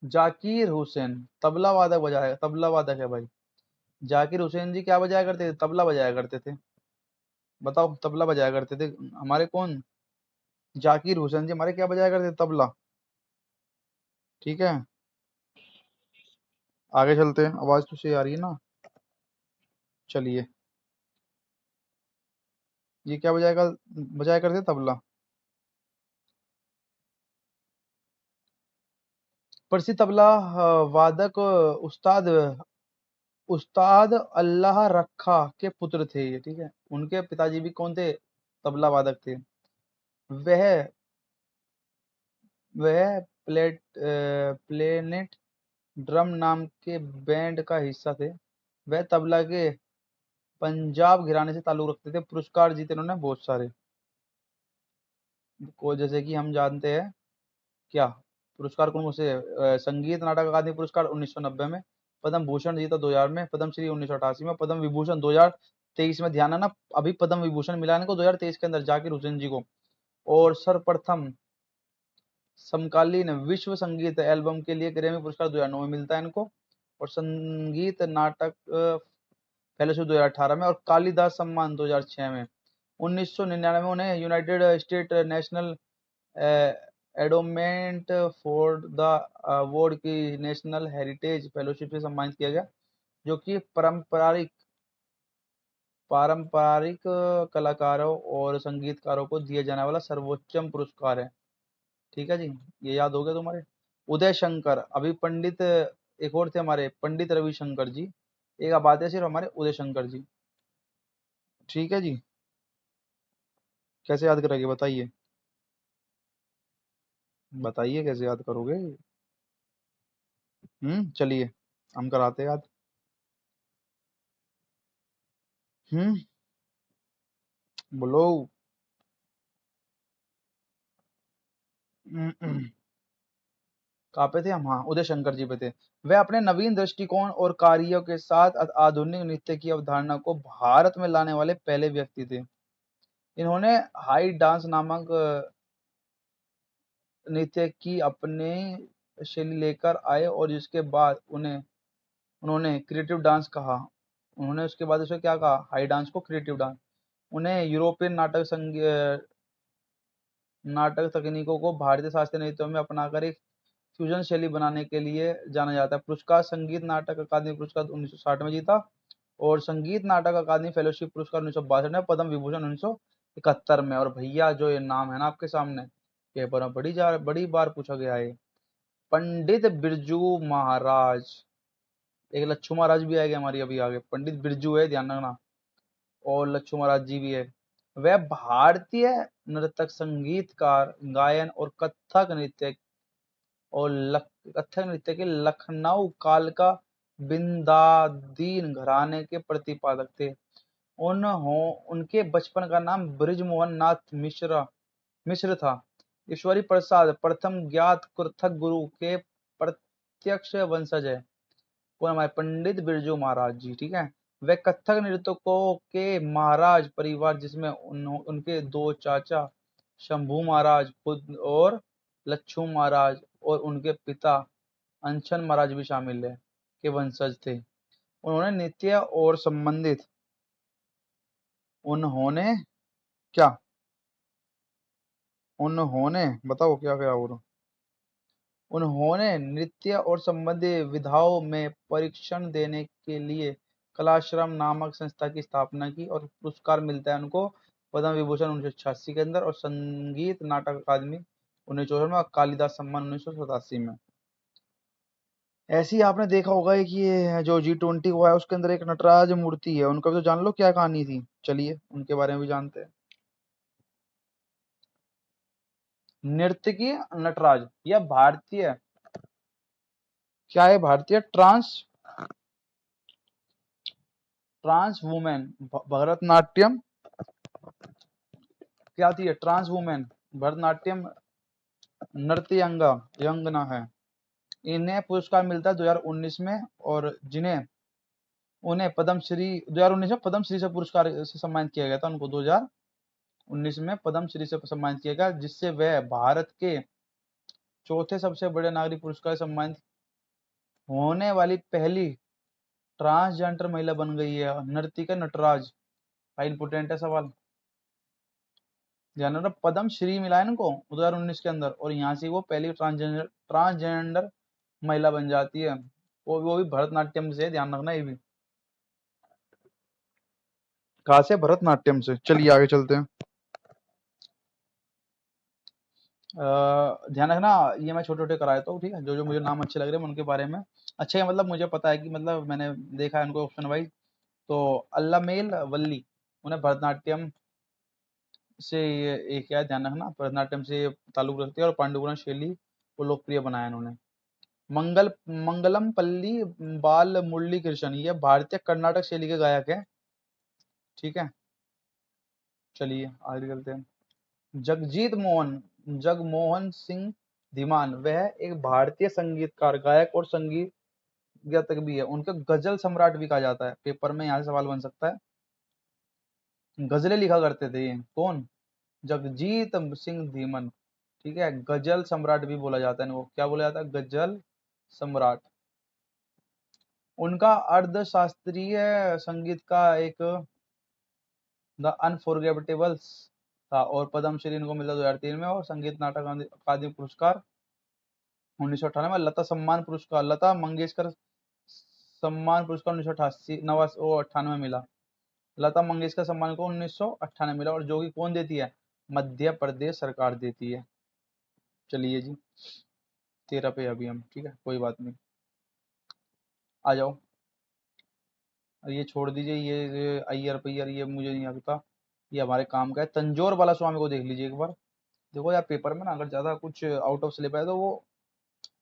S1: जाकिर हुसैन तबला वादक बजाया, तबला वादक है भाई। जाकिर हुसैन जी क्या बजाया करते थे? तबला बजाया करते थे। बताओ, तबला बजाया करते थे हमारे कौन? जाकिर हुसैन जी हमारे क्या बजाया करते थे? तबला। ठीक है, आगे चलते हैं। आवाज तो सही आ रही है ना? चलिए, ये क्या बजाएगा? बजाया करते तबला। प्रसिद्ध तबला वादक उस्ताद उस्ताद अल्लाह रखा के पुत्र थे ये, ठीक है। उनके पिताजी भी कौन थे? तबला वादक थे। वह वह प्लेनेट ड्रम नाम के बैंड का हिस्सा थे। वह तबला के पंजाब घराने से ताल्लुक रखते थे। पुरस्कार जीते उन्होंने बहुत सारे, को जैसे कि हम जानते हैं क्या पुरस्कार कौन से? संगीत नाटक अकादमी पुरस्कार 1990 में, पद्म भूषण जीता 2000 में, पद्मश्री 1988 में, पद्म विभूषण 2023 में। ध्यान है ना, अभी पद्म विभूषण मिला इनको 2023 के अंदर जाकिर हुसैन जी को। और सर्वप्रथम समकालीन विश्व संगीत एल्बम के लिए ग्रैमी पुरस्कार 2009 में मिलता है इनको। और संगीत नाटक फेलोशिप 2018 में, और कालिदास सम्मान 2006 में। 1999 में उन्हें United State National Endowment for the award की नेशनल हेरिटेज फेलोशिप से सम्मानित किया गया, जो कि पारंपरिक कलाकारों और संगीतकारों को दिए जाने वाला सर्वोच्चम पुरस्कार है। ठीक है जी, ये याद हो गया तुम्हारे। उदय शंकर, अभी पंडित एक और थे हमारे, पंडित रविशंकर जी। एक अब आते हैं सिर्फ हमारे उदय शंकर जी। ठीक है जी, कैसे याद करोगे बताइए? बताइए कैसे याद करोगे? चलिए, हम कराते हैं याद। हम्म बोलो। कहाँ पे थे हम? हाँ, उदय शंकर जी पे थे। वे अपने नवीन दृष्टिकोण और कार्यों के साथ आधुनिक नृत्य की अवधारणा को भारत में लाने वाले पहले व्यक्ति थे। इन्होंने हाई डांस नामक नृत्य की अपने शैली लेकर आए, और जिसके बाद उन्हें उन्होंने क्रिएटिव डांस कहा। उन्होंने उसके बाद उसे क्या कहा? हाई डांस को क्रिएटिव डांस। उन्हें यूरोपियन नाटक तकनीकों को भारतीय शास्त्रीय नृत्यों में अपनाकर एक फ्यूजन शैली बनाने के लिए जाना जाता है। पुरस्कार संगीत नाटक अकादमी पुरस्कार 1960 में जीता, और संगीत नाटक अकादमी फेलोशिप पुरस्कार 1962 में, पद्म विभूषण 1971 में। और भैया जो ये नाम है ना आपके सामने, पेपर में बड़ी बार पूछा गया है। पंडित बिरजू महाराज, एक लच्छू महाराज भी आएगा हमारी अभी आगे। पंडित बिरजू है, ध्यान रखना। और लच्छू महाराज जी भी है। वह भारतीय नर्तक, संगीतकार, गायन और कथक नृत्य के लखनऊ काल का बिंदादीन घराने के प्रतिपादक थे। उनके बचपन का नाम ब्रिजमोहन नाथ मिश्र था। ईश्वरी प्रसाद प्रथम ज्ञात कथक गुरु के प्रत्यक्ष वंशज है। कौन? हमारे पंडित बिरजू महाराज जी, ठीक है। वे कथक नृतकों के महाराज परिवार, जिसमें उनके दो चाचा शंभू महाराज खुद और लच्छू महाराज, और उनके पिता अनशन महाराज भी शामिल है, के वंशज थे। उन्होंने नृत्य और संबंधित उन्होंने क्या उन्होंने बताओ क्या क्या और उन्होंने नृत्य और संबंधित विधाओं में परीक्षण देने के लिए कलाश्रम नामक संस्था की स्थापना की, और पुरस्कार मिलता है उनको पद्म विभूषण 1986 के अंदर, और संगीत नाटक अकादमी 1964 में, और कालिदास सम्मान 1987 में। ऐसे ही आपने देखा होगा कि ये जो G20 हुआ है उसके अंदर एक नटराज मूर्ति है, उनका भी तो जान लो क्या कहानी थी। चलिए उनके बारे में भी जानते हैं। नृत्य की नटराज, यह भारतीय क्या है? भारतीय ट्रांस वुमेन भरतनाट्यम क्या थी? ट्रांस वुमेन भरतनाट्यम यंगना है। इन्हें पुरस्कार मिलता है 2019 में, और जिन्हें उन्हें पद्मश्री 2019 में पद्मश्री से पुरस्कार से सम्मानित किया गया था। उनको 2019 में पद्मश्री से सम्मानित किया गया, जिससे वह भारत के चौथे सबसे बड़े नागरिक पुरस्कार से सम्मानित होने वाली पहली ट्रांसजेंडर महिला बन गई है। नर्तिका नटराज, भाई इंपोर्टेंट है सवाल, ध्यान रखना। पद्म श्री मिला है इनको 2019 के अंदर, और यहाँ से वो पहली ट्रांसजेंडर महिला बन जाती है। वो भी भरतनाट्यम से, ध्यान रखना ये भी। कहाँ से? भरतनाट्यम से। चलिए आगे चलते हैं। ध्यान रखना, ये मैं छोटे छोटे कराया तो ठीक है, जो जो मुझे नाम अच्छे लग रहे हैं मैं उनके बारे में अच्छे है, मतलब मुझे पता है कि मतलब मैंने देखा है उनको ऑप्शन वाइज। तो अल्लामेल वल्ली, उन्हें भरतनाट्यम से ये क्या है, ध्यान रखना, भरतनाट्यम से ताल्लुक रखती है और पांडुपुरम शैली को लोकप्रिय बनाया इन्होंने। मंगलम पल्ली बाल मुरली कृष्ण, ये भारतीय कर्नाटक शैली के गायक है। ठीक है, चलिए आगे चलते हैं। जगमोहन सिंह धीमान, वह एक भारतीय संगीतकार, गायक और संगीतज्ञ भी है। उनका गजल सम्राट भी कहा जाता है। पेपर में यहाँ से सवाल बन सकता है। गजलें लिखा करते थे ये कौन? जगजीत सिंह धीमन। ठीक है, गजल सम्राट भी बोला जाता है इनको। क्या बोला जाता है? गजल सम्राट। उनका अर्धशास्त्रीय संगीत का एक द अनफॉरगेटेबल्स था और पद्मश्री इनको मिला 2003 में, और संगीत नाटक अकादमी पुरस्कार 1998 में। लता मंगेशकर सम्मान पुरस्कार 1988 98 मिला। लता मंगेशकर सम्मान को 1998 मिला, और जो कि कौन देती है? मध्य प्रदेश सरकार देती है। चलिए जी, 13 पे अभी हम, ठीक है कोई बात नहीं। आ जाओ, ये छोड़ दीजिए, ये अय्यर पैयर ये मुझे नहीं आता, ये हमारे काम का है। तंजौर बाला स्वामी को देख लीजिए एक बार। देखो यार, पेपर में ना अगर ज्यादा कुछ आउट ऑफ सिलेबस है तो वो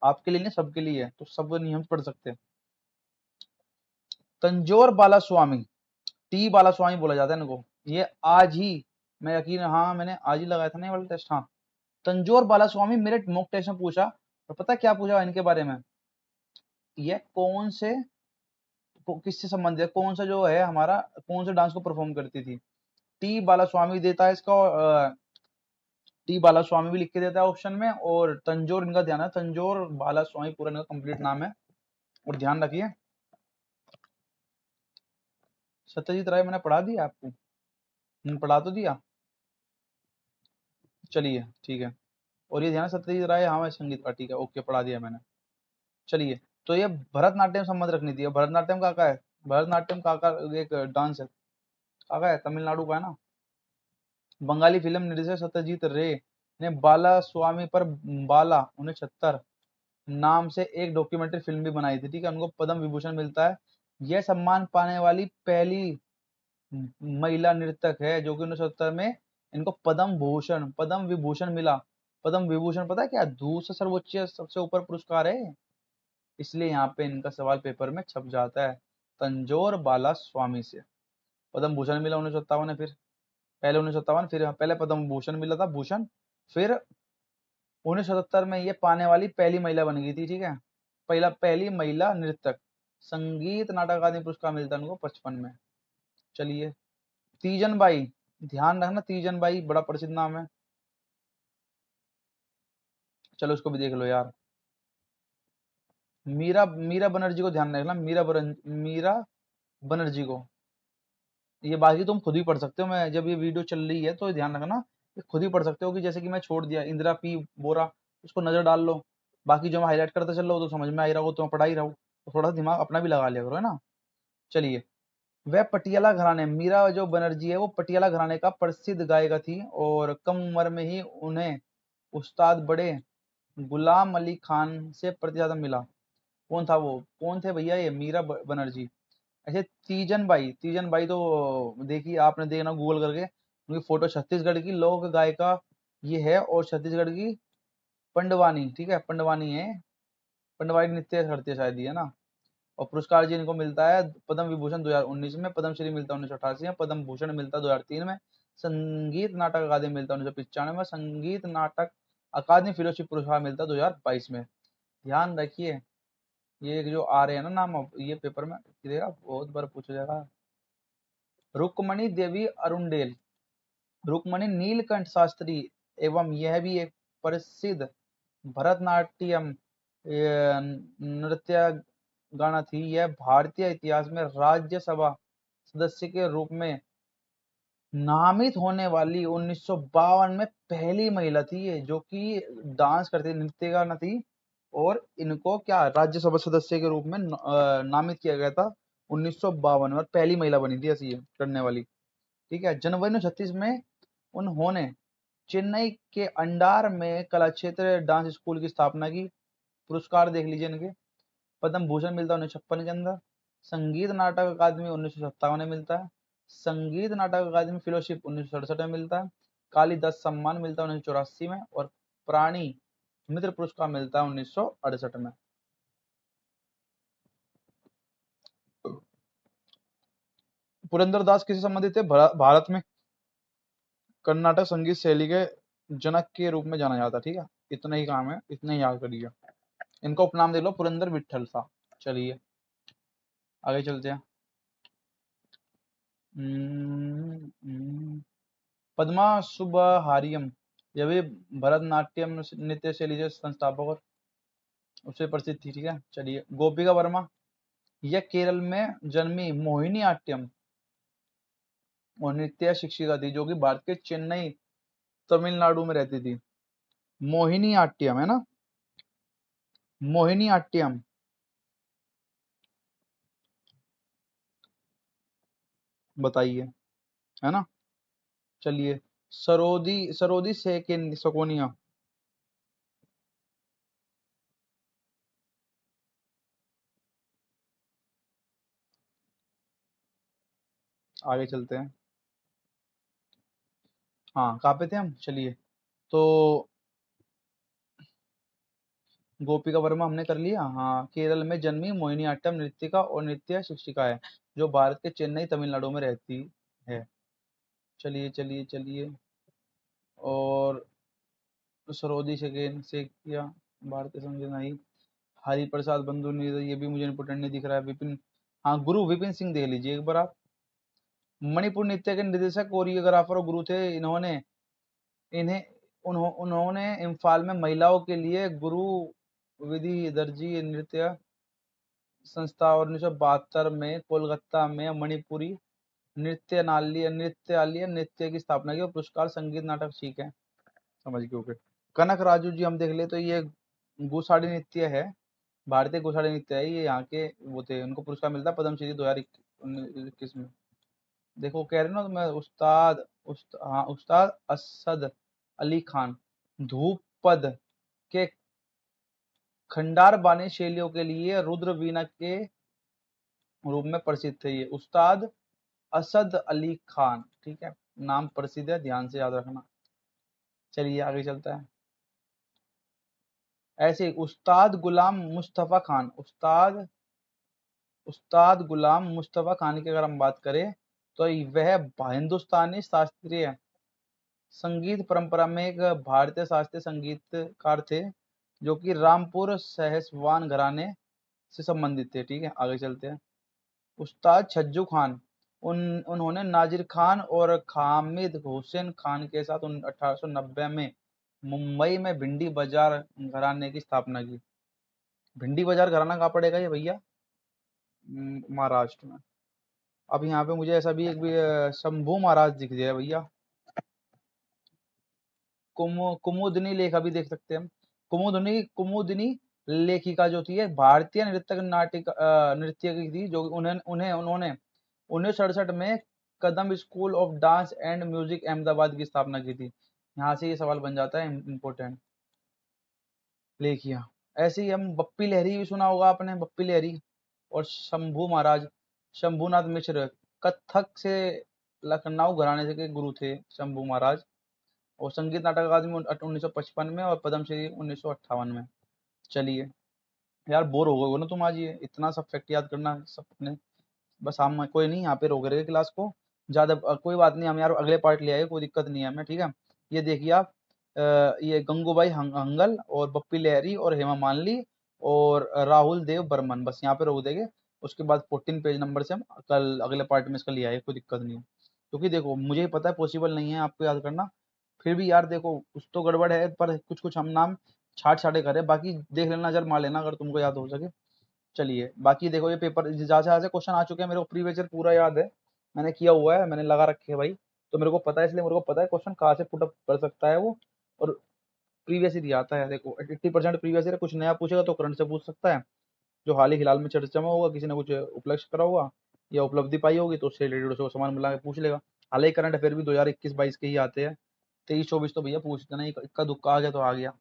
S1: आपके लिए नहीं, सबके लिए है, तो सब नहीं हम पढ़ सकते। तंजौर बाला स्वामी, टी बाला स्वामी बोला जाता है इनको। ये आज ही, मैं यकीन, हाँ मैंने आज ही लगाया था ना ये वाला टेस्ट। हाँ, तंजौर बाला स्वामी मेरे मॉक टेस्ट में पूछा, और पता क्या पूछा इनके बारे में? ये कौन से किससे संबंधित है, कौन सा जो है हमारा, कौन से डांस को परफॉर्म करती थी? टी बाला स्वामी देता है इसका, टी बाला स्वामी भी लिख के देता है ऑप्शन में, और तंजौर इनका ध्यान है, तंजौर बाला स्वामी पूरा इनका कंप्लीट नाम है। और ध्यान रखिए, सत्यजीत राय मैंने पढ़ा दिया आपको? पढ़ा तो दिया। चलिए ठीक है, और ये ध्यान है, सत्यजीत राय हाँ मैं संगीत का, ठीक है ओके, पढ़ा दिया मैंने। चलिए, तो ये भरतनाट्यम संबंध रखनी थी। भरतनाट्यम का है? भरतनाट्यम का एक डांस है, का है, तमिलनाडु का है ना। बंगाली फिल्म निर्देशक सत्यजीत रे ने बाला स्वामी पर बाला 1976 नाम से एक डॉक्यूमेंट्री फिल्म भी बनाई थी। ठीक है, उनको पद्म विभूषण मिलता है। यह सम्मान पाने वाली पहली महिला नर्तक है जो कि 1970 में इनको पद्म विभूषण मिला। पद्म विभूषण पता है क्या? दूसरा सर्वोच्च सबसे ऊपर पुरस्कार है, इसलिए यहाँ पे इनका सवाल पेपर में छप जाता है। तंजौर बाला स्वामी से पद्म भूषण मिला 1957 में, फिर पहले 1957, फिर पहले पद्म भूषण मिला था भूषण, फिर 1977 में ये पाने वाली पहली महिला बन गई थी। ठीक है, पहली महिला नृतक। संगीत नाटक अकादमी पुरस्कार मिलता है उनको 55 में। चलिए, तीजन बाई, ध्यान रखना, तीजन बाई बड़ा प्रसिद्ध नाम है। चलो इसको भी देख लो यार। मीरा मीरा बनर्जी को ध्यान रखना, मीरा बनर्जी को। ये बाकी तुम खुद ही पढ़ सकते हो, मैं जब ये वीडियो चल रही है तो ध्यान रखना, ये खुद ही पढ़ सकते हो, कि जैसे कि मैं छोड़ दिया इंदिरा पी बोरा, उसको नजर डाल लो। बाकी जो मैं हाईलाइट करता चल रहा हूँ तो समझ में आ ही रहा हो, तो मैं पढ़ा ही रहा हूँ, तो थोड़ा सा दिमाग अपना भी लगा लिया करो, है ना। चलिए, वह पटियाला घराने, मीरा जो बनर्जी है वो पटियाला घराने का प्रसिद्ध गायिका थी, और कम उम्र में ही उन्हें उस्ताद बड़े गुलाम अली खान से प्रतिष्ठा मिला। कौन था वो, कौन थे भैया ये? मीरा बनर्जी। ऐसे तीजन बाई तो देखिए, आपने देखना गूगल करके, उनकी फोटो छत्तीसगढ़ की लोक गायिका ये है, और छत्तीसगढ़ की पंडवानी, ठीक है पंडवानी है, पंडवानी नृत्य करती है शायद ये ना। और पुरस्कार जी इनको मिलता है पद्म विभूषण 2019 में, पद्मश्री मिलता है 1988 में, पद्म भूषण मिलता है 2003 में, संगीत नाटक अकादमी मिलता है 1995 में, संगीत नाटक अकादमी फेलोशिप पुरस्कार मिलता है 2022 में। ध्यान रखिए, ये जो आ रहे हैं ना नाम, अब ये पेपर में देगा, बहुत बार पूछा जाएगा। रुक्मणी देवी अरुणडेल, रुक्मणी नीलकंठ शास्त्री, एवं यह भी एक प्रसिद्ध भरतनाट्यम नृत्य गाना थी। यह भारतीय इतिहास में राज्यसभा सदस्य के रूप में नामित होने वाली 1952 में पहली महिला थी ये, जो कि डांस करती, नृत्य गाना थी, और इनको क्या राज्यसभा सदस्य के रूप में नामित किया गया था 1952 में, और पहली महिला बनी थी ऐसी ये करने वाली। ठीक है। जनवरी 1936 में उन्होंने चेन्नई के अंडार में कला क्षेत्र डांस स्कूल की स्थापना की। पुरस्कार देख लीजिए इनके। पद्म भूषण मिलता है 1956 के अंदर। संगीत नाटक अकादमी 1957 में मिलता है। संगीत नाटक अकादमी फेलोशिप 1967 में मिलता है। कालिदास सम्मान मिलता है 1984 में। और प्राणी मित्र पुरस्कार मिलता है 1968 में। पुरंदरदास किससे संबंधित थे? भारत में कर्नाटक संगीत शैली के जनक के रूप में जाना जाता है। ठीक है, इतना ही काम है, इतना ही याद करिए। इनका उपनाम देख लो, पुरंदर विठल सा। चलिए आगे चलते हैं। पद्मा सुब्बाहारियम, यह भी भरतनाट्यम नृत्य शैली के संस्थापक और उससे प्रसिद्ध थी। ठीक है, चलिए। गोपिका वर्मा, यह केरल में जन्मी मोहिनी आट्यम और नृत्य शिक्षिका थी, जो कि भारत के चेन्नई तमिलनाडु में रहती थी। मोहिनी आट्यम है ना, मोहिनी आट्यम। बताइए, है ना। चलिए। सरोदी सरोदी सकोनिया। आगे चलते हैं। हाँ, कहाँ पे थे हम? चलिए। तो गोपिका वर्मा हमने कर लिया। हाँ, केरल में जन्मी मोहिनीअट्टम नृत्यिका और नृत्य शिक्षिका है, जो भारत के चेन्नई तमिलनाडु में रहती है। चलिए चलिए चलिए। और सरोदी से किया। भारतीय संगीत नहीं। हरि प्रसाद बंधु नहीं, ये भी मुझे इंपोर्टेंट नहीं दिख रहा है। विपिन, हाँ, गुरु विपिन सिंह देख लीजिए एक बार आप। मणिपुर नृत्य के निर्देशक कोरियोग्राफर और गुरु थे इन्होंने। इन्हें उन्होंने इम्फाल में महिलाओं के लिए गुरु विधि दर्जी नृत्य संस्था और 1972 में कोलकाता में मणिपुरी नृत्यालय नृत्य की स्थापना की और पुरस्कार संगीत नाटक। ठीक है, समझ गए। ओके। कनक राजू जी हम देख ले तो ये गुसाड़ी नृत्य है, भारतीय गुसाड़ी नृत्य है, ये यहाँ के वो थे, उनको पुरस्कार मिलता है पद्मश्री 2021 में। देखो कह रहे ना तो मैं हाँ, उस्ताद असद अली खान धूपपद के खंडार बानी शैलियों के लिए रुद्र वीणा के रूप में प्रसिद्ध थे। ये उस्ताद असद अली खान, ठीक है, नाम प्रसिद्ध है, ध्यान से याद रखना। चलिए आगे चलता है। ऐसे ही उस्ताद गुलाम मुस्तफा खान, उस्ताद गुलाम मुस्तफा खान की अगर हम बात करें तो वह हिंदुस्तानी शास्त्रीय संगीत परंपरा में एक भारतीय शास्त्रीय संगीतकार थे, जो कि रामपुर सहसवान घराने से संबंधित थे। ठीक है, आगे चलते हैं। उस्ताद छज्जू खान, उन्होंने नाजिर खान और खामिद हुसैन खान के साथ 1890 में मुंबई में भिंडी बाजार घराने की स्थापना की। भिंडी बाजार घराना कहाँ पड़ेगा ये भैया? महाराष्ट्र में। अब यहाँ पे मुझे ऐसा भी एक भी शंभू महाराज दिख गया भैया। कुमुदनी लेखा भी देख सकते हैं हम। कुमुदनी लेखिका जो थी, भारतीय नृत्य की थी, जो उन्होंने 1967 में Kadamb school of dance and music Ahmedabad की स्थापना की थी। यहाँ से ये सवाल बन जाता है इम्पोर्टेंट। लेखिया। ऐसे ही हम बप्पी लहरी भी सुना होगा आपने, बप्पी लहरी। और शंभू महाराज, शंभूनाथ मिश्र, कथक से लखनऊ घराने से के गुरु थे शंभू महाराज। और संगीत नाटक अकादमी 1955 में और पद्मश्री 1958 में। चलिए। यार बोर हो गए हो ना तुम आज, ये इतना सब फैक्ट याद करना सब अपने। बस हम कोई नहीं, यहाँ पे रोक रहे क्लास को ज्यादा। कोई बात नहीं, हम यार अगले पार्ट ले आए, कोई दिक्कत नहीं है हमें। ठीक है, ये देखिए आप। ये गंगूबाई हंगल और बप्पी लहरी और हेमा मालिनी और राहुल देव बर्मन, बस यहाँ पे रोक देंगे। उसके बाद 14 पेज नंबर से हम कल अगले पार्ट में इसका ले आए, कोई दिक्कत नहीं है। क्योंकि देखो मुझे ही पता है पॉसिबल नहीं है आपको याद करना। फिर भी यार देखो कुछ तो गड़बड़ है, पर कुछ कुछ हम नाम छाट छाटे करे, बाकी देख लेना, नजर मार लेना अगर तुमको याद हो सके। चलिए, बाकी देखो ये पेपर जहाँ से क्वेश्चन आ चुके हैं, मेरे को प्रीवियस ईयर पूरा याद है, मैंने किया हुआ है, मैंने लगा रखे है भाई। तो मेरे को पता है, इसलिए मेरे को पता है क्वेश्चन कहाँ से पुटअप कर सकता है वो। और प्रीवियस ईयर आता है, देखो 80% प्रीवियस ईयर। कुछ नया पूछेगा तो करंट से पूछ सकता है, जो हाल ही फिलहाल में चर्चा में होगा, किसी ने कुछ उपलक्ष्य करा होगा या उपलब्धि पाई होगी तो उससे रिलेटेड उसको सवाल मिला के पूछ लेगा। हालांकि करंट अफेयर भी 2021-22 के ही आते हैं, 23-24 तो भैया पूछते ना, इक्का दुक्का आ गया तो आ गया।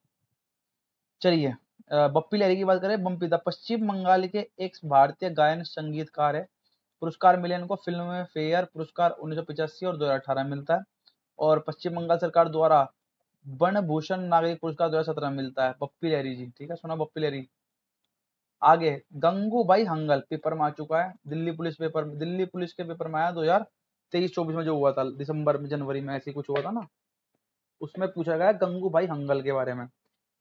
S1: चलिए, बप्पी लहरी की बात करें। बम्पी द पश्चिम बंगाल के एक भारतीय गायन संगीतकार है। पुरस्कार मिले इनको फिल्म फेयर पुरस्कार 1985 और 2018 में मिलता है, और पश्चिम बंगाल सरकार द्वारा वन भूषण नागरिक पुरस्कार 2017 में मिलता है। बप्पी लहरी जी, ठीक है, सुना बप्पी लहरी। आगे गंगूबाई हंगल पेपर में आ चुका है, दिल्ली पुलिस के पेपर में आया 2023-24 में, जो हुआ था दिसंबर में जनवरी में ऐसी कुछ हुआ था ना, उसमें पूछा गया गंगूबाई हंगल के बारे में।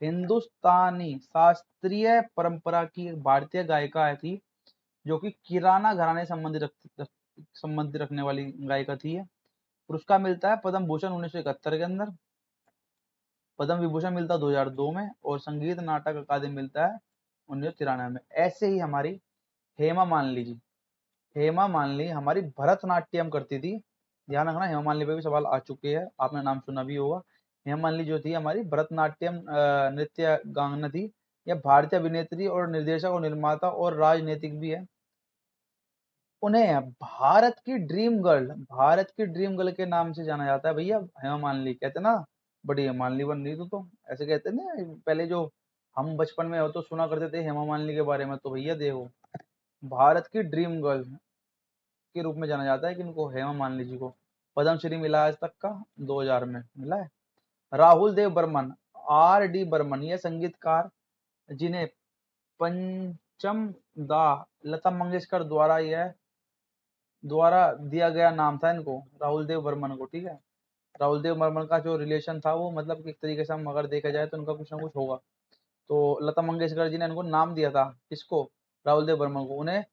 S1: हिंदुस्तानी शास्त्रीय परंपरा की एक भारतीय गायिका थी, जो कि किराना घराने संबंधित रखने वाली गायिका थी। पुरस्कार मिलता है पद्म भूषण 1971 के अंदर, पद्म विभूषण मिलता है 2002 में, और संगीत नाटक अकादमी मिलता है 1993 में। ऐसे ही हमारी हेमा मालिनी जी, हेमा मालिनी हमारी भरतनाट्यम करती थी। ध्यान रखना, हेमा मालिनी पे भी सवाल आ चुके हैं, आपने नाम सुना भी होगा। हेमा मालिनी जो थी हमारी भरतनाट्यम नृत्य गांगना थी। यह भारतीय अभिनेत्री और निर्देशक और निर्माता और राजनीतिक भी है। उन्हें भारत की ड्रीम गर्ल के नाम से जाना जाता है भैया। हेमा मालिनी कहते ना, बड़ी हेमा मालिनी बन रही तो ऐसे कहते ना पहले, जो हम बचपन में हो तो सुना करते थे हेमा मालिनी के बारे में, तो भैया देखो, भारत की ड्रीम गर्ल के रूप में जाना जाता है कि इनको, हेमा मालिनी जी को। पद्मश्री मिला आज तक का 2000 में मिला है। राहुल देव बर्मन, आर डी बर्मन, ये संगीतकार जिन्हें पंचम दा लता मंगेशकर द्वारा दिया गया नाम था इनको, राहुल देव बर्मन को, ठीक है। राहुल देव बर्मन का जो रिलेशन था वो, मतलब एक तरीके से हम अगर देखा जाए तो उनका कुछ ना कुछ होगा। तो लता मंगेशकर जी ने इनको नाम दिया था, किसको, राहुल देव बर्मन को। उन्हें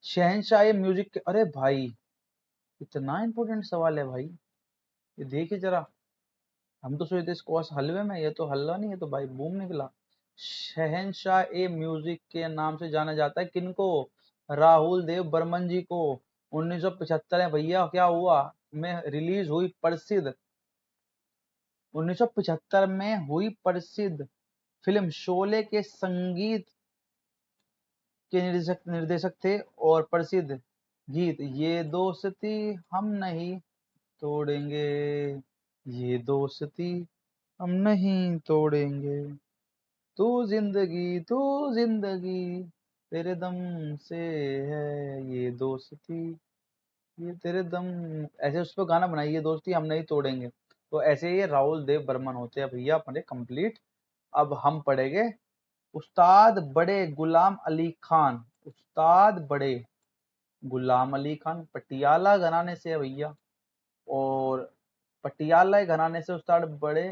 S1: शहनशाह म्यूजिक के, अरे भाई इतना इंपॉर्टेंट सवाल है भाई, ये देखिए जरा, हम तो सोचते इसको हलवे में, ये तो हलवा नहीं, है तो भाई बूम निकला। शहनशाह ए म्यूजिक के नाम से जाना जाता है किनको, राहुल देव बर्मन जी को। 1975 में भैया क्या हुआ, में रिलीज हुई प्रसिद्ध 1975 में हुई प्रसिद्ध फिल्म शोले के संगीत के निर्देशक थे, और प्रसिद्ध गीत ये दोस्ती हम नहीं तोड़ेंगे, ये दोस्ती हम नहीं तोड़ेंगे, तू जिंदगी तेरे दम से है, ये दोस्ती ये तेरे दम, ऐसे उस पर गाना बनाइए, दोस्ती हम नहीं तोड़ेंगे। तो ऐसे ये राहुल देव बर्मन होते हैं भैया अपने कंप्लीट। अब हम पढ़ेंगे उस्ताद बड़े गुलाम अली खान। उस्ताद बड़े गुलाम अली खान पटियाला घराने से है भैया, और पटियाला घराने से उस्ताद बड़े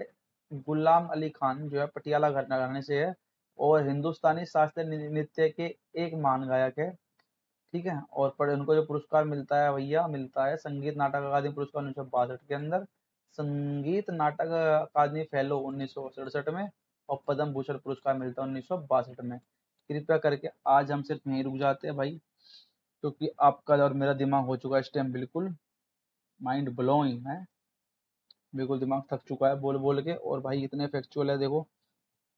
S1: गुलाम अली खान जो है पटियाला घराने से है, और हिंदुस्तानी शास्त्रीय नृत्य के एक महान गायक है, ठीक है। और पर उनको जो पुरस्कार मिलता है भैया, मिलता है संगीत नाटक अकादमी पुरस्कार 1962 के अंदर, संगीत नाटक अकादमी फेलो 1967 में, और पद्म भूषण पुरस्कार मिलता है 1962 में। कृपया करके आज हम सिर्फ यहीं रुक जाते हैं भाई, क्योंकि आपका और मेरा दिमाग हो चुका है इस टाइम बिल्कुल माइंड ब्लोइंग है, बिल्कुल दिमाग थक चुका है बोल बोल के। और भाई इतने फैक्चुअल है, देखो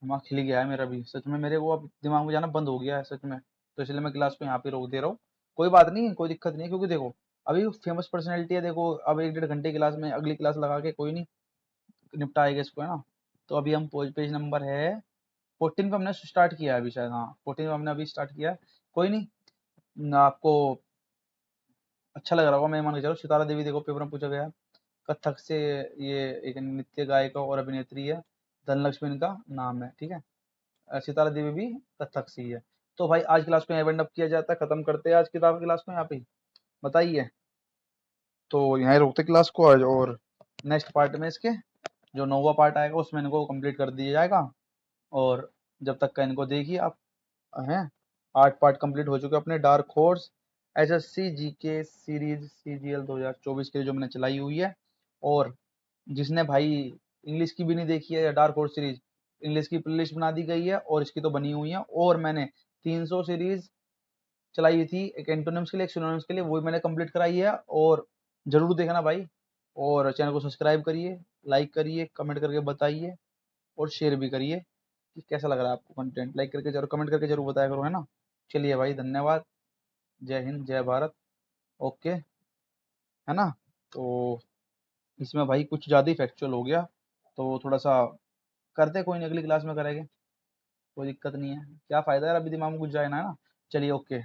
S1: दिमाग खिल गया है मेरा भी सच में, मेरे वो अब दिमाग में जाना बंद हो गया है सच में। तो इसलिए मैं क्लास को यहाँ पे रोक दे रहा हूँ। कोई बात नहीं, कोई दिक्कत नहीं है, क्योंकि देखो अभी फेमस पर्सनैलिटी है, देखो अब 1-1.5 घंटे क्लास में, अगली क्लास लगा के कोई नहीं निपटाएगा इसको, है ना। तो अभी हम पेज नंबर है 14 पे हमने स्टार्ट किया है अभी शायद, हाँ 14 पे हमने अभी स्टार्ट किया है। कोई नहीं, आपको अच्छा लग रहा होगा मैं मान के चलो। सितारा देवी देखो पेपर में पूछा गया, कथक से, ये एक नृत्य गायिका और अभिनेत्री है, धनलक्ष्मी इनका नाम है, ठीक है। सितारा देवी भी कथक से ही है। तो भाई आज क्लास को यहाँ वाइंड अप किया जाता है, खत्म करते हैं आज किताब क्लास को यहाँ पे, बताइए। तो यहाँ रोकते क्लास को आज, और नेक्स्ट पार्ट में इसके जो 9वां पार्ट आएगा उसमें इनको कंप्लीट कर दिया जाएगा। और जब तक का इनको देखिए आप, हैं 8 पार्ट कंप्लीट हो चुके अपने dark horse SSC GK series CGL 2024 के लिए जो मैंने चलाई हुई है। और जिसने भाई इंग्लिश की भी नहीं देखी है या डार्क हॉर्स सीरीज, इंग्लिश की प्लेलिस्ट बना दी गई है और इसकी तो बनी हुई है, और मैंने 300 सीरीज चलाई थी, एक एंटोनिम्स के लिए एक सिनोनिम्स के लिए, वो भी मैंने कंप्लीट कराई है। और जरूर देखना भाई, और चैनल को सब्सक्राइब करिए, लाइक करिए, कमेंट करके बताइए, और शेयर भी करिए कि कैसा लग रहा है आपको कंटेंट। लाइक करके जरूर, कमेंट करके जरूर बताया करो, है ना। चलिए भाई, धन्यवाद, जय हिंद जय भारत, ओके, है ना। तो इसमें भाई कुछ ज़्यादा ही फैक्चुअल हो गया, तो थोड़ा सा करते, कोई नहीं, अगली क्लास में करेंगे, कोई दिक्कत नहीं है। क्या फ़ायदा यार, अभी दिमाग में कुछ जाए ना, है ना। चलिए, ओके।